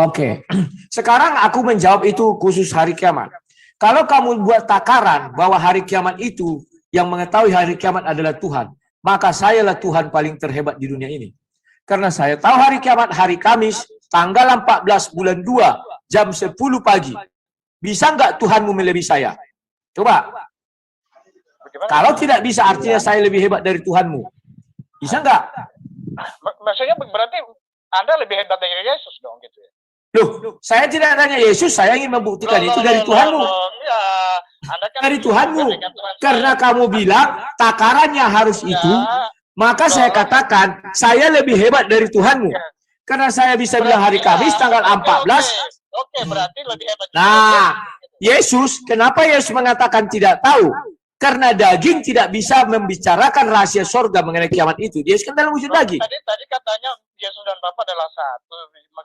Oke. Sekarang aku menjawab itu khusus hari kiamat. Kalau kamu buat takaran bahwa hari kiamat itu yang mengetahui hari kiamat adalah Tuhan, maka sayalah Tuhan paling terhebat di dunia ini. Karena saya tahu hari kiamat hari Kamis tanggal 14 bulan 2 jam 10 pagi. Bisa nggak Tuhanmu melebihi saya? Coba. Bagaimana? Kalau tidak bisa, artinya saya lebih hebat dari Tuhanmu. Bisa nggak? Maksudnya berarti Anda lebih hebat dari Yesus dong gitu ya? Loh, saya tidak tanya Yesus, saya ingin membuktikan itu dari Tuhanmu. Ya, Anda kan Dari Tuhanmu. dengan Tuhan Karena kamu bilang takarannya harus itu, maka saya katakan saya lebih hebat dari Tuhanmu. Karena saya bisa bilang hari Kamis tanggal 14. Oke, berarti lebih hebat. Nah, Yesus, kenapa Yesus mengatakan tidak tahu? Karena daging tidak bisa membicarakan rahasia sorga mengenai kiamat itu. Yesus kan dalam wujud daging. Tadi katanya Yesus dan Bapa adalah satu.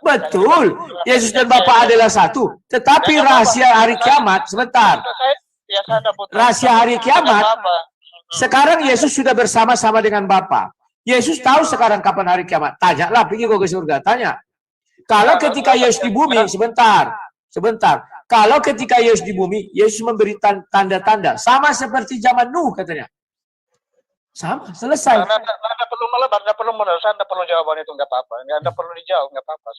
Betul, Yesus dan Bapa adalah satu. Tetapi rahasia hari kiamat, sebentar. Rahasia hari kiamat, sekarang Yesus sudah bersama-sama dengan Bapa. Yesus tahu sekarang kapan hari kiamat. Tanyalah, pergi kau ke surga, tanya. Kalau ketika Yesus di bumi, sebentar. Kalau ketika Yesus di bumi, Yesus memberi tanda-tanda. Sama seperti zaman Nuh katanya. Sama, selesai. Anda perlu melebar, Anda perlu menurut Anda perlu jawaban itu, nggak apa-apa. Anda perlu dijawab, nggak apa-apa.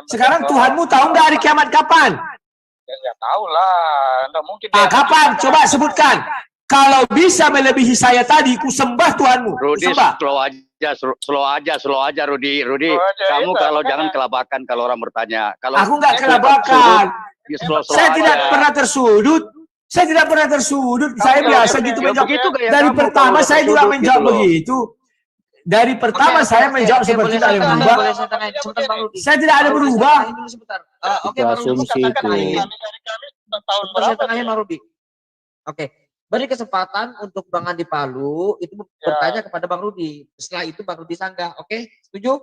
Sekarang Tuhanmu tahu nggak hari kiamat kapan? Ya tahu lah. Anda mungkin. Kapan? Coba sebutkan. Kalau bisa melebihi saya tadi, ku sembah Tuhanmu. Rudi, Sembah. slow aja, Rudi. Kamu kalau jangan kelabakan kalau orang bertanya. Kalau aku nggak kelabakan. Saya tidak aja. pernah tersudut. Saya tidak pernah tersudut. Saya biasa gitu menjawab. Dari pertama saya juga menjawab begitu. Dari pertama saya menjawab seperti tidak ada yang berubah. Saya tidak ada berubah. Oke, asumsi itu. Oke, beri kesempatan untuk Bang Andi Palu itu bertanya kepada Bang Rudi. Setelah itu Bang Rudi sanggah. Oke, setuju?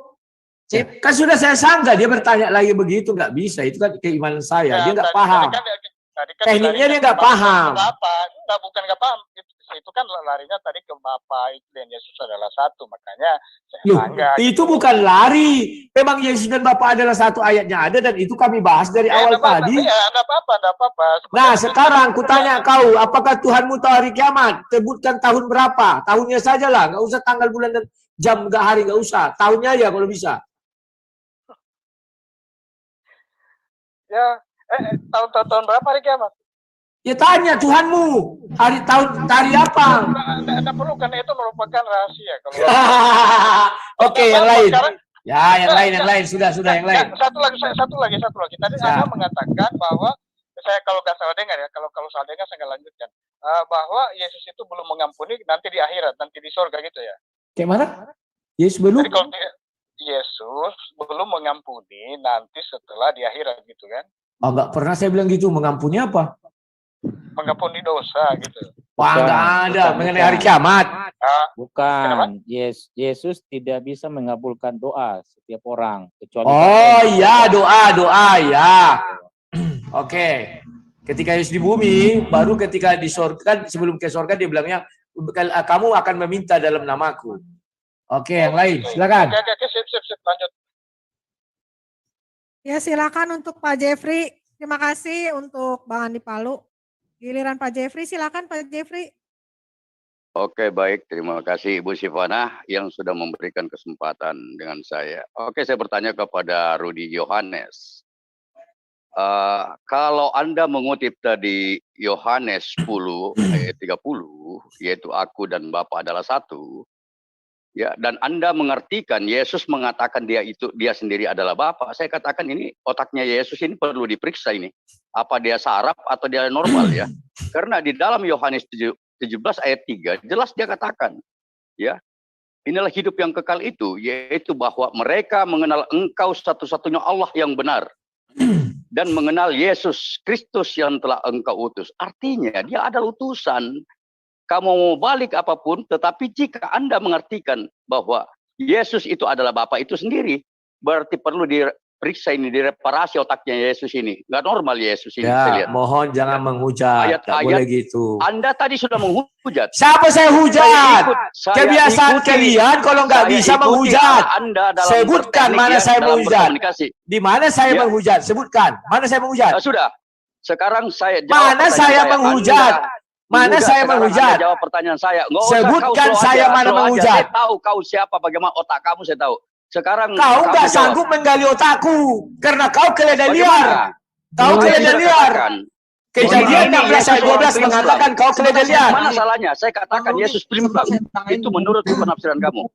Sip. Kan sudah saya sanggah, dia bertanya lagi begitu, nggak bisa. Itu kan keimanan saya, dia nggak paham. Tekniknya dia nggak paham. Bukan nggak paham. Itu kan larinya tadi ke Bapa itu dan Yesus adalah satu, makanya saya sanggah. Itu bukan lari. Memang Yesus dan Bapa adalah satu, ayatnya ada dan itu kami bahas dari awal tadi. Ada apa-apa. Nah, sekarang kutanya kau, apakah Tuhanmu tahu hari kiamat? Sebutkan tahun berapa? Tahunnya saja lah, nggak usah tanggal, bulan, dan jam, nggak hari, nggak usah. Tahunnya aja kalau bisa. Ya, tahun berapa hari kiamat? Ya tanya Tuhanmu, hari apa? Anda perlu, karena itu merupakan rahasia. Kalau Oke, yang lain. Ya, yang lain. Sudah yang lain. Satu lagi. Tadi Anda mengatakan bahwa saya kalau nggak salah dengar ya, kalau salah dengar saya nggak lanjutkan. Bahwa Yesus itu belum mengampuni nanti di akhirat, nanti di surga gitu ya. Kayak mana? Yesus belum? Jadi kalau Yesus belum mengampuni nanti setelah di akhirat gitu kan? Oh, nggak pernah saya bilang gitu. Mengampuni apa? Mengampuni dosa gitu. Wah, nggak ada mengenai hari kiamat. Bukan. Yesus tidak bisa mengabulkan doa setiap orang kecuali. Oh iya, doa ya. Oke. Ketika Yesus di bumi, baru ketika di surga, sebelum ke surga dia bilangnya, kamu akan meminta dalam namaku. Oke, yang lain, silakan. Oke, sip, lanjut. Ya, silakan untuk Pak Jeffrey. Terima kasih untuk Bang Andi Palu. Giliran Pak Jeffrey, silakan Pak Jeffrey. Oke, baik. Terima kasih Ibu Sivana yang sudah memberikan kesempatan dengan saya. Oke, saya bertanya kepada Rudi Yohanes. Kalau Anda mengutip tadi Yohanes 10 ayat 30, yaitu aku dan Bapa adalah satu, ya, dan Anda mengartikan Yesus mengatakan dia sendiri adalah Bapa, saya katakan ini otaknya Yesus ini perlu diperiksa ini. Apa dia saraf atau dia normal ya? Karena di dalam Yohanes 17 ayat 3 jelas dia katakan, ya, inilah hidup yang kekal itu, yaitu bahwa mereka mengenal Engkau satu-satunya Allah yang benar dan mengenal Yesus Kristus yang telah Engkau utus. Artinya dia ada utusan. Kamu mau balik apapun, tetapi jika Anda mengartikan bahwa Yesus itu adalah Bapa itu sendiri, berarti perlu diperiksa ini, direparasi otaknya Yesus ini. Nggak normal Yesus ini. Ya, mohon jangan menghujat. Nggak boleh gitu. Anda tadi sudah menghujat. Siapa saya hujat? Kebiasaan kalian kalau nggak bisa menghujat. Sebutkan mana saya menghujat. Di mana saya menghujat? Sebutkan. Mana saya menghujat? Sudah. Sekarang saya jawab. Mana saya menghujat? Mana saya menghujat? Jawab pertanyaan saya. Sebutkan saya mana menghujat. Saya tahu kau siapa, bagaimana otak kamu saya tahu. Sekarang kau nggak sanggup menggali otakku karena kau keleda liar. Kau keleda liar. Kejadian Ini 16 ayat 12 mengatakan kau keledai liar. Mana salahnya? Saya katakan Yesus primplang. Itu menurut penafsiran kamu.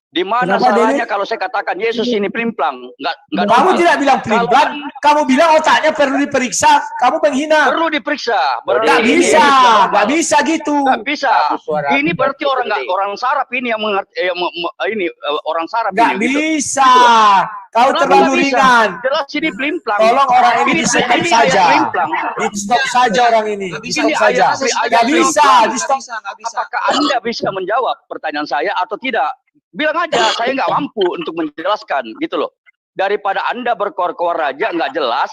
Di mana Kenapa, salahnya Dede? kalau saya katakan Yesus ini primplang? Enggak Kamu normal. tidak bilang primplang, kamu bilang otaknya perlu diperiksa, kamu menghina. Perlu diperiksa. Berarti Nggak ini bisa, Yesus normal. nggak bisa gitu. Nggak bisa. Ini berarti orang sarap ini yang mengerti orang sarap Nggak ini. Gitu. bisa. Kau Kenapa terlalu nggak bisa? ringan. Jelas ini plimplang. Tolong orang ini di stop ayat saja. plimplang. Di stop saja orang ini. Di stop Ini saja. ayat Nggak bisa, plimplang. di stop. Apakah Anda bisa menjawab pertanyaan saya atau tidak? Bilang aja, saya nggak mampu untuk menjelaskan, gitu loh. Daripada Anda berkoar-koar aja nggak jelas,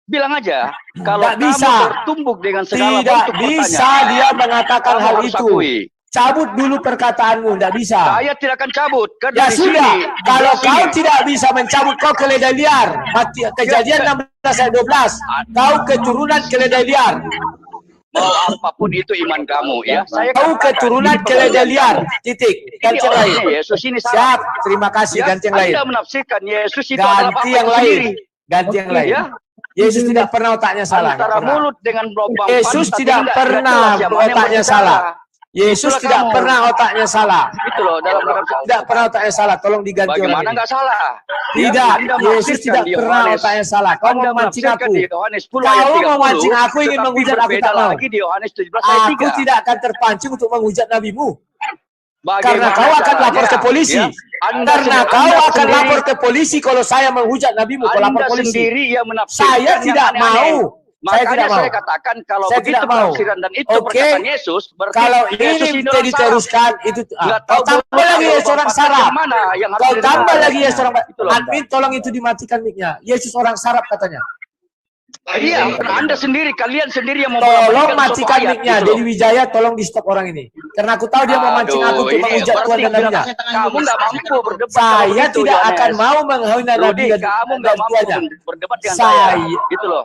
bilang aja. Kalau Nggak kamu bisa. tertumbuk dengan segala Tidak bentuk bisa pertanyaan, dia mengatakan kamu hal harus itu. akui. Cabut dulu perkataanmu, tidak bisa. Saya tidak akan cabut. Karena Ya di sudah, sini, kalau di sini. kau tidak bisa mencabut, kau keledai liar. Kejadian 16 ayat 12. Kau keturunan keledai liar. Mau apapun itu iman kamu, ya. Saya Kau katakan, keturunan ini keledai pekerjaan liar. kamu. Titik. Ini Ganti yang lain. orangnya Yesus ini Siap. salah. Terima kasih. Ya, Ganti yang lain. Anda menafsirkan Yesus itu adalah Ganti Bapa yang itu lain. sendiri. Ganti yang lain. Ya. Yesus tidak pernah otaknya salah. Antara nggak pernah. mulut dengan lubang Yesus pantat tidak ini nggak pernah jelas yang mana yang otaknya berbicara. salah. Yesus Itulah tidak kamu. pernah otaknya salah. Itu loh dalam Tidak pernah otaknya salah. Tolong diganti orang bagaimana ini. nggak salah? Tidak, Anda Yesus menafsirkan tidak di pernah Yohanes. otaknya salah. Kau Anda mau mancing menafsirkan aku. di Yohanes 10 ayat Kau 30, mau mancing aku, ingin tetapi menghujat aku, berbeda tak mau. lagi di Yohanes 17 ayat 3. Aku tidak akan terpancing untuk menghujat nabimu. Karena Bagaimana kau akan caranya? lapor ke polisi. Ya, Karena kau akan lapor ke polisi kalau saya menghujat nabimu. Kau lapor Anda polisi. sendiri yang menafsirkan Saya yang tidak aneh-aneh. mau. Saya Makanya tidak mau. saya katakan kalau Saya begitu tidak mau. penafsiran dan itu Oke. perkataan Yesus, berarti Kalau Yesus ini orang diteruskan itu Nggak kau tahu tambah betul lagi kalau Yesus orang Bapak sarap. yang mana yang harus Kau didengar. tambah lagi Yesus orang Itu loh. admin, tolong itu dimatikan mic-nya. Yesus orang sarap katanya. Iya, Anda sendiri, kalian sendiri yang Tolong membolak-balikan matikan suatu ayat, mic-nya. gitu loh. Dedi Wijaya, tolong di stop orang ini. Karena aku tahu dia mau mancing aku untuk ini menghujat Tuhan berarti dan nabinya. kamu nggak mampu berdebat. Saya kalau begitu, tidak akan Yohanes. mau menghina nabi Rudi, dan kamu dan nggak mampu Tuhannya. berdebat dengan Saya- saya. Gitu loh.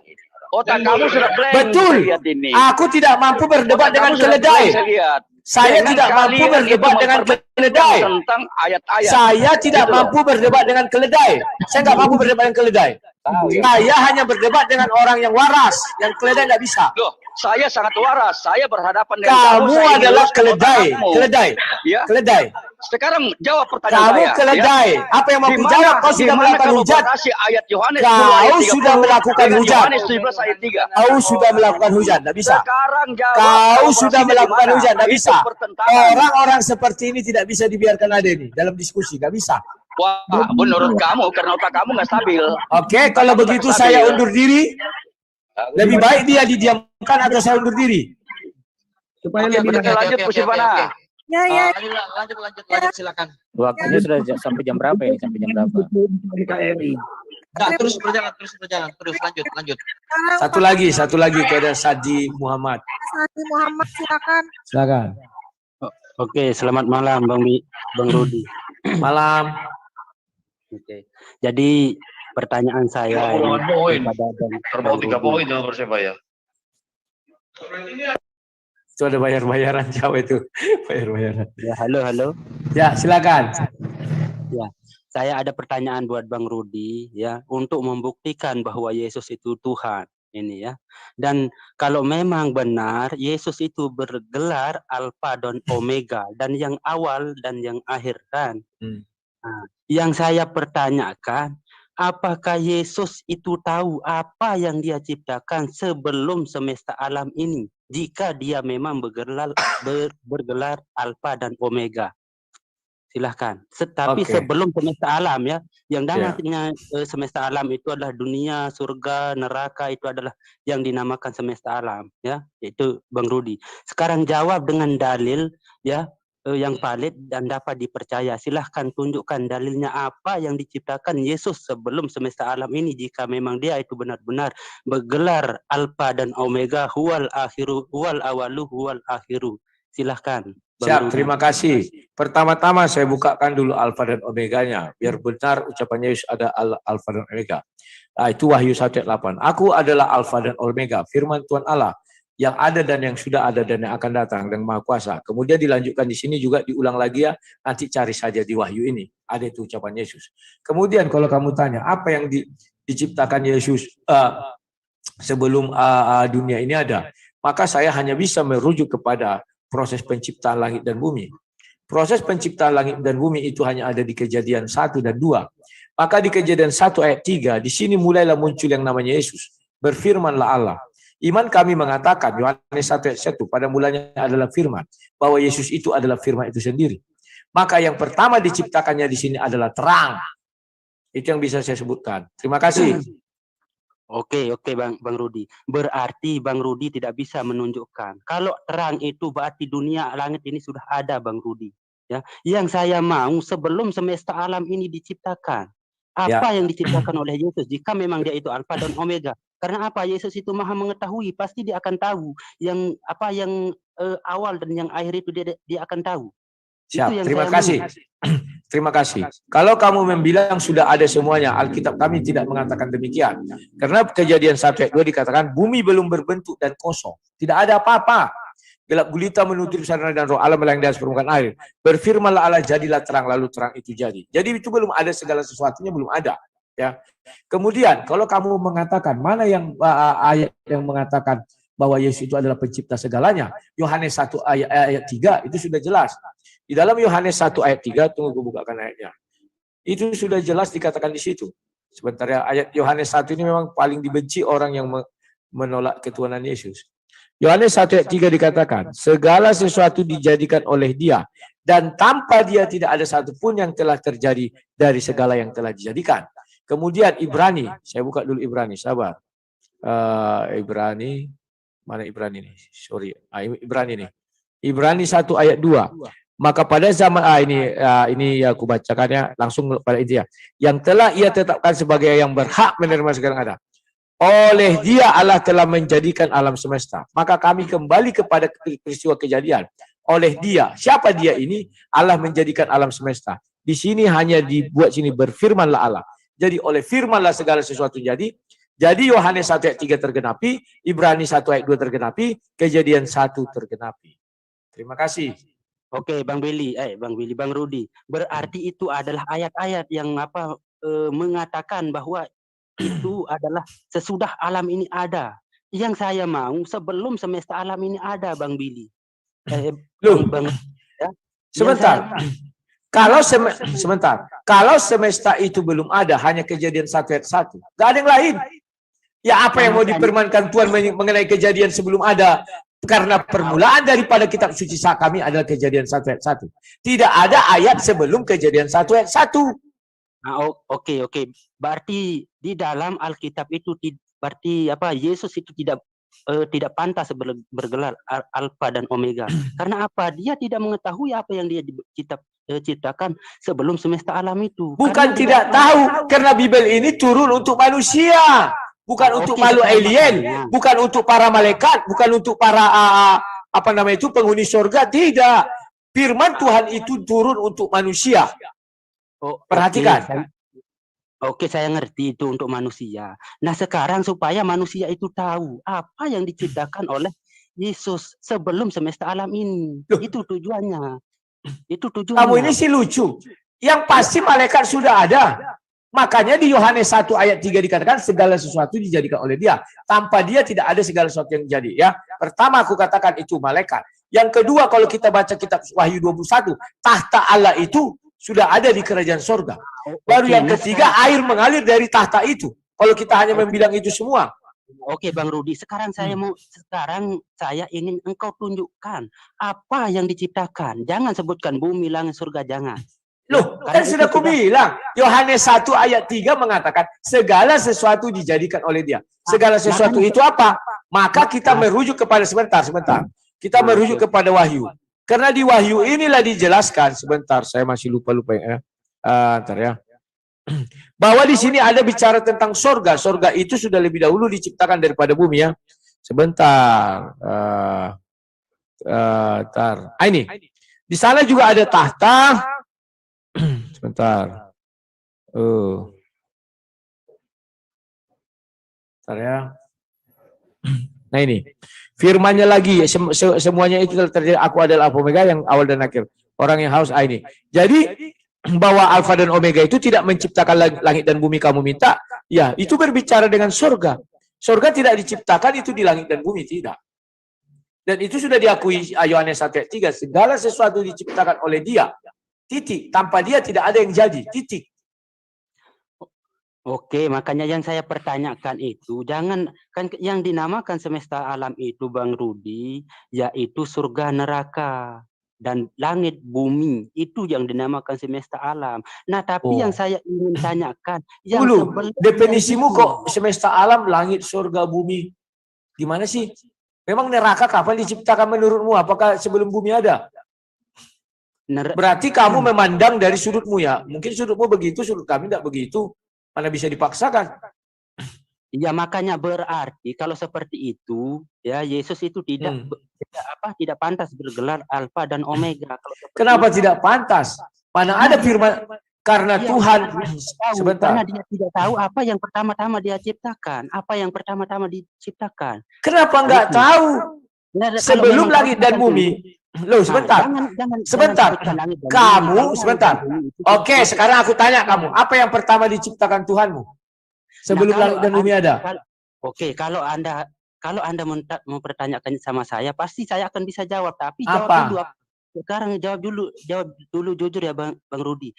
Otak kamu sudah blank. Betul. saya lihat ini. Aku tidak mampu berdebat Otak dengan kamu sudah keledai. blank, saya lihat. Saya Dengan tidak mampu kalian berdebat itu dengan memperbaiki keledai. tentang ayat-ayat. Saya tidak Gitu loh. mampu berdebat dengan keledai. Saya nggak mampu berdebat dengan keledai. Saya hanya berdebat dengan orang yang waras, yang keledai nggak bisa. Loh, saya sangat waras. Saya berhadapan dengan Kamu saya adalah meluruskan keledai, otakmu. keledai, Ya. keledai. Sekarang jawab pertanyaan Kamu saya. keledai. Ya. Apa yang mau Di aku mana- jawab? Kau di sudah mana melakukan hujat. kolaborasi ayat Yohanes Kau 10 ayat 30 sudah melakukan dengan hujat. Yohanes 17 ayat 3. Kau sudah melakukan hujat, nggak bisa. Sekarang jawab Kau kolaborasinya sudah di melakukan mana? hujat, nggak Itu bisa. pertentangan. Orang-orang seperti ini tidak bisa dibiarkan ada ini dalam diskusi, nggak bisa. Wah, menurut kamu karena otak kamu nggak stabil. Oke, kalau begitu saya undur diri. Lebih baik dia didiamkan atau saya undur diri. Supaya Oke, lebih oke, lanjut, oke, Bu oke, Silvana. oke. Ya, ya. Lanjut, silakan. Waktunya sudah sampai jam berapa ini? Sampai jam berapa? KRI. Nah, terus berjalan, terus lanjut. Sekarang Satu lagi kepada Sadi Muhammad. Sadi Muhammad, silakan. Silakan. Oke, selamat malam Bang Rudi. Malam. Oke. Jadi pertanyaan saya ini kepada Bang Rudi. dong Persebaya. Itu ada bayar-bayaran jauh itu. Bayar-bayaran. Ya, halo. Ya, silakan. Ya, saya ada pertanyaan buat Bang Rudi ya untuk membuktikan bahwa Yesus itu Tuhan ini ya. Dan kalau memang benar Yesus itu bergelar Alfa dan Omega dan yang awal dan yang akhir kan. Nah, yang saya pertanyakan, apakah Yesus itu tahu apa yang dia ciptakan sebelum semesta alam ini? Jika dia memang bergelar Alfa dan Omega. Silahkan. Tapi Oke. sebelum semesta alam ya, yang Ya. namanya semesta alam itu adalah dunia, surga, neraka, itu adalah yang dinamakan semesta alam ya, itu Bang Rudi. Sekarang jawab dengan dalil ya yang valid dan dapat dipercaya. Silahkan tunjukkan dalilnya apa yang diciptakan Yesus sebelum semesta alam ini jika memang dia itu benar-benar bergelar Alfa dan Omega, huwal akhiru, huwal awalu, huwal akhiru. Silahkan. Siap, terima kasih. Pertama-tama saya bukakan dulu Alfa dan Omeganya. Biar benar ucapan Yesus ada Alfa dan Omega. Nah, itu Wahyu 1 ayat 8. Aku adalah Alfa dan Omega, firman Tuhan Allah. Yang ada dan yang sudah ada dan yang akan datang, dan Maha Kuasa. Kemudian dilanjutkan di sini juga diulang lagi ya. Nanti cari saja di Wahyu ini. Ada itu ucapan Yesus. Kemudian kalau kamu tanya, apa yang diciptakan Yesus? sebelum dunia ini ada. Maka saya hanya bisa merujuk kepada proses penciptaan langit dan bumi. Proses penciptaan langit dan bumi itu hanya ada di Kejadian 1 dan 2. Maka di Kejadian 1 ayat 3, di sini mulailah muncul yang namanya Yesus. Berfirmanlah Allah. Iman kami mengatakan, Yohanes 1 ayat 1, pada mulanya adalah firman, bahwa Yesus itu adalah firman itu sendiri. Maka yang pertama diciptakannya di sini adalah terang. Itu yang bisa saya sebutkan. Terima kasih. Oke, Bang Rudi. Berarti Bang Rudi tidak bisa menunjukkan. Kalau terang itu berarti dunia langit ini sudah ada, Bang Rudi. Ya, yang saya mau sebelum semesta alam ini diciptakan. Apa yang diciptakan oleh Yesus? Jika memang dia itu Alfa dan Omega. Karena apa? Yesus itu maha mengetahui. Pasti dia akan tahu yang apa yang awal dan yang akhir itu dia akan tahu. Siap. Terima kasih. Terima kasih. Kalau kamu membilang sudah ada semuanya, Alkitab kami tidak mengatakan demikian. Karena Kejadian 1 ayat 2 dikatakan bumi belum berbentuk dan kosong. Tidak ada apa-apa. Gelap gulita menutup sana dan roh Allah melayang di atas permukaan air. Berfirmanlah Allah, jadilah terang, lalu terang itu jadi. Jadi itu belum ada, segala sesuatunya belum ada. Ya. Kemudian kalau kamu mengatakan mana yang ayat yang mengatakan bahwa Yesus itu adalah pencipta segalanya, Yohanes 1 ayat 3 itu sudah jelas. Di dalam Yohanes 1 ayat 3, tunggu gue bukakan ayatnya. Itu sudah jelas dikatakan di situ. Sebentar ya, ayat Yohanes 1 ini memang paling dibenci orang yang menolak ketuhanan Yesus. Yohanes 1 ayat 3 dikatakan, segala sesuatu dijadikan oleh Dia, dan tanpa Dia tidak ada satupun yang telah terjadi dari segala yang telah dijadikan. Kemudian Ibrani, saya buka dulu Ibrani, sabar. Ibrani, mana Ibrani nih? Sorry, Ibrani nih. Ibrani 1 ayat 2. Maka pada zaman ini ya aku bacakannya langsung pada intinya. Yang telah Ia tetapkan sebagai yang berhak menerima segala ada. Oleh Dia Allah telah menjadikan alam semesta. Maka kami kembali kepada peristiwa kejadian. Oleh Dia, siapa Dia ini? Allah menjadikan alam semesta. Di sini hanya dibuat sini berfirmanlah Allah. Jadi oleh firmanlah segala sesuatu jadi. Jadi Yohanes 1 ayat 3 tergenapi, Ibrani 1 ayat 2 tergenapi, Kejadian 1 tergenapi. Terima kasih. Oke, Bang Rudi. Berarti itu adalah ayat-ayat yang mengatakan bahwa itu adalah sesudah alam ini ada. Yang saya mau sebelum semesta alam ini ada, Bang Billy. Sebentar. Kalau semesta itu belum ada, hanya Kejadian 1 ayat 1. Gak ada yang lain. Ya apa yang mau dipermankan Tuhan mengenai kejadian sebelum ada? Karena permulaan daripada kitab suci kami adalah Kejadian 1 ayat 1. Tidak ada ayat sebelum Kejadian 1 ayat 1. Oke. Berarti di dalam Alkitab itu berarti apa? Yesus itu tidak pantas bergelar Alfa dan Omega. Karena apa? Dia tidak mengetahui apa yang dia ciptakan sebelum semesta alam itu. Bukan tidak tahu, karena Bible ini turun untuk manusia. Bukan untuk makhluk alien, bukan untuk para malaikat, bukan untuk para penghuni surga, tidak. Firman Tuhan itu turun untuk manusia. Perhatikan. Oke, saya ngerti itu untuk manusia. Nah, sekarang supaya manusia itu tahu apa yang diciptakan oleh Yesus sebelum semesta alam ini. Itu tujuannya. Kamu ini sih lucu. Yang pasti malaikat sudah ada. Makanya di Yohanes 1 ayat 3 dikatakan segala sesuatu dijadikan oleh Dia. Tanpa Dia tidak ada segala sesuatu yang jadi. Ya, pertama aku katakan itu malaikat. Yang kedua kalau kita baca kitab Wahyu 21, tahta Allah itu sudah ada di kerajaan sorga. Baru yang ketiga air mengalir dari tahta itu. Kalau kita hanya membilang itu semua. Oke, Bang Rudi. Sekarang saya ingin engkau tunjukkan apa yang diciptakan. Jangan sebutkan bumi, langit, surga, jangan. Loh, kan sudah aku bilang. Yohanes 1 ayat 3 mengatakan segala sesuatu dijadikan oleh Dia. Segala sesuatu itu apa? Maka kita merujuk kepada sebentar. Kita merujuk kepada Wahyu. Karena di Wahyu inilah dijelaskan. Sebentar, saya masih lupa ya. Ntar ya. Bahwa di sini ada bicara tentang sorga. Sorga itu sudah lebih dahulu diciptakan daripada bumi ya. Sebentar. Ini. Di sana juga ada tahta. Sebentar. Sebentar ya. Nah ini. Firmannya lagi. Semuanya itu terjadi. Aku adalah Omega yang awal dan akhir. Orang yang haus ini. Jadi bahwa Alfa dan Omega itu tidak menciptakan langit dan bumi kamu minta. Ya itu berbicara dengan surga. Surga tidak diciptakan itu di langit dan bumi, tidak. Dan itu sudah diakui Yohanes 1 ayat 3. Segala sesuatu diciptakan oleh dia. Titik. Tanpa dia tidak ada yang jadi. Titik. Oke, makanya yang saya pertanyakan itu, jangan, kan yang dinamakan semesta alam itu Bang Rudi, yaitu surga neraka dan langit bumi, itu yang dinamakan semesta alam. Nah, tapi yang saya ingin tanyakan, yang Dulu, definisimu kok semesta alam, langit, surga, bumi. Gimana sih? Memang neraka kapan diciptakan menurutmu? Apakah sebelum bumi ada? Berarti kamu memandang dari sudutmu ya. Mungkin sudutmu begitu, sudut kami tidak begitu. Mana bisa dipaksakan? Ya, makanya berarti kalau seperti itu, ya Yesus itu tidak tidak pantas bergelar Alfa dan Omega. Kenapa tidak pantas? Mana ada firman karena Tuhan sebentar. Karena dia tidak tahu apa yang pertama-tama dia ciptakan, apa yang pertama-tama diciptakan. Kenapa enggak tahu? Sebelum langit dan bumi. Loh, sebentar. Sebentar. Kamu sebentar. Oke, sekarang aku tanya kamu, apa yang pertama diciptakan Tuhanmu? Sebelum langit dan bumi ada. Oke, kalau Anda mempertanyakan sama saya, pasti saya akan bisa jawab, tapi jawab dulu. Sekarang jawab dulu jujur ya Bang Rudi.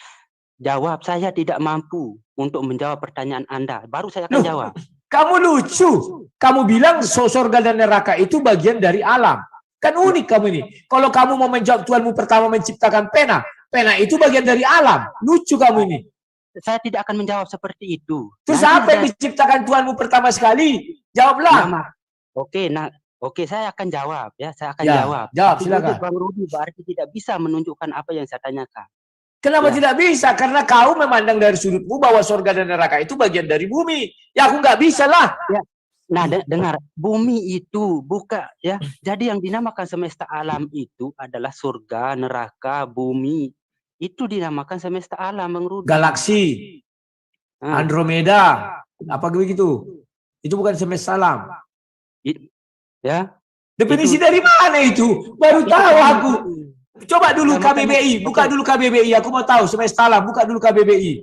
Jawab, saya tidak mampu untuk menjawab pertanyaan Anda. Baru saya akan jawab. Kamu lucu. Kamu bilang surga dan neraka itu bagian dari alam. Kan unik kamu ini. Kalau kamu mau menjawab Tuhanmu pertama menciptakan pena. Pena itu bagian dari alam. Lucu kamu ini. Saya tidak akan menjawab seperti itu. Terus apa yang diciptakan Tuhanmu pertama sekali? Jawablah. Oke, saya akan jawab ya. Saya akan jawab. Jawab, silakan. Bang Rudi berarti tidak bisa menunjukkan apa yang saya tanyakan. Kenapa tidak bisa? Karena kau memandang dari sudutmu bahwa surga dan neraka itu bagian dari bumi. Ya aku nggak bisa lah. Ya. Nah, dengar, bumi itu buka ya. Jadi yang dinamakan semesta alam itu adalah surga, neraka, bumi. Itu dinamakan semesta alam, Bang Rudi. Galaksi, Andromeda, apa begitu? Itu bukan semesta alam. Ya. Definisi dari mana itu? Baru tahu aku. Coba dulu KBBI, buka dulu KBBI. Aku mau tahu semesta alam, buka dulu KBBI.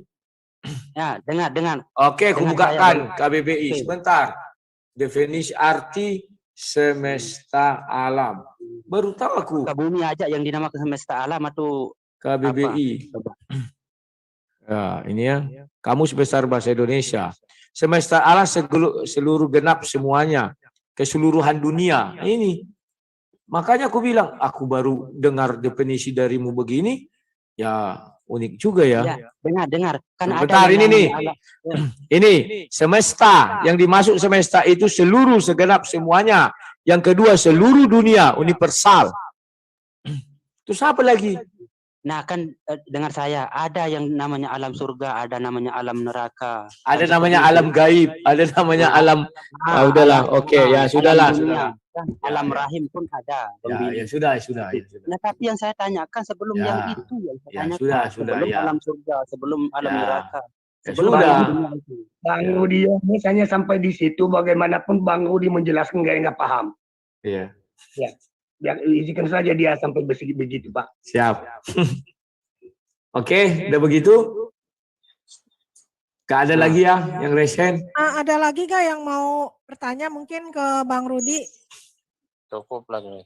Ya, dengar. Oke, aku bukakan KBBI. Sebentar. Definisi arti semesta alam. Baru tahu aku. Bumi aja yang dinamakan semesta alam atau KBBI. Ya, ini ya. Kamus Besar Bahasa Indonesia. Semesta alam seluruh genap semuanya. Keseluruhan dunia. Ini. Makanya aku bilang, aku baru dengar definisi darimu begini. Ya, unik juga ya. Dengar. Kan bentar, ini nih. Ini semesta. Yang dimasuk semesta itu seluruh segenap semuanya. Yang kedua seluruh dunia universal. Terus apa lagi? Nah, kan dengar saya, ada yang namanya alam surga, ada namanya alam neraka. Ada namanya alam gaib, ada namanya alam udahlah, oke, ya sudahlah. Alam rahim pun ada. Ya, sudah. Nah, tapi yang saya tanyakan sebelum yang itu yang saya tanyakan. Sudah, sebelum alam surga, sebelum alam neraka. Bang Rudi, misalnya sampai di situ bagaimanapun Bang Rudi menjelaskan nggak paham. Iya. Ya. Yang izinkan saja dia sampai begitu, Pak. Siap. Oke, udah begitu? Gak ada lagi ya yang resen? Ada lagi gak yang mau bertanya mungkin ke Bang Rudi? Cukup lagi.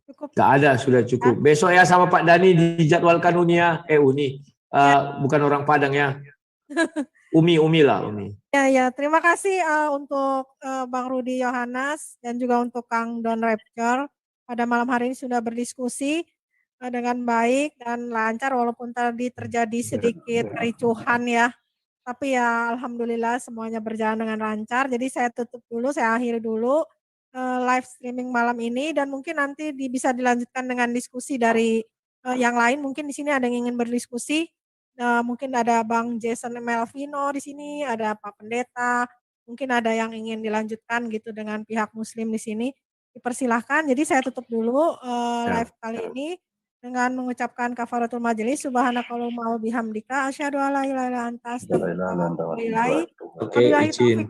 Cukup. Gak ada, sudah cukup. Besok ya sama Pak Dani dijadwalkan Unia. Uni. Bukan orang Padang ya. Umi lah. Ya. Terima kasih untuk Bang Rudi Yohanes dan juga untuk Kang Don Rapture. Pada malam hari ini sudah berdiskusi dengan baik dan lancar walaupun tadi terjadi sedikit kericuhan ya. Tapi ya alhamdulillah semuanya berjalan dengan lancar. Jadi saya tutup dulu, saya akhiri dulu live streaming malam ini dan mungkin nanti bisa dilanjutkan dengan diskusi dari yang lain. Mungkin di sini ada yang ingin berdiskusi. Mungkin ada Bang Jason Melvino di sini, ada Pak Pendeta. Mungkin ada yang ingin dilanjutkan gitu dengan pihak Muslim di sini. Dipersilahkan. Jadi saya tutup dulu live kali ini dengan mengucapkan kafaratul majelis subhanakallahumma wa bihamdika asyhadu alla ilaha illa anta astaghfiruka wa atubu ilaik. Oke, izin.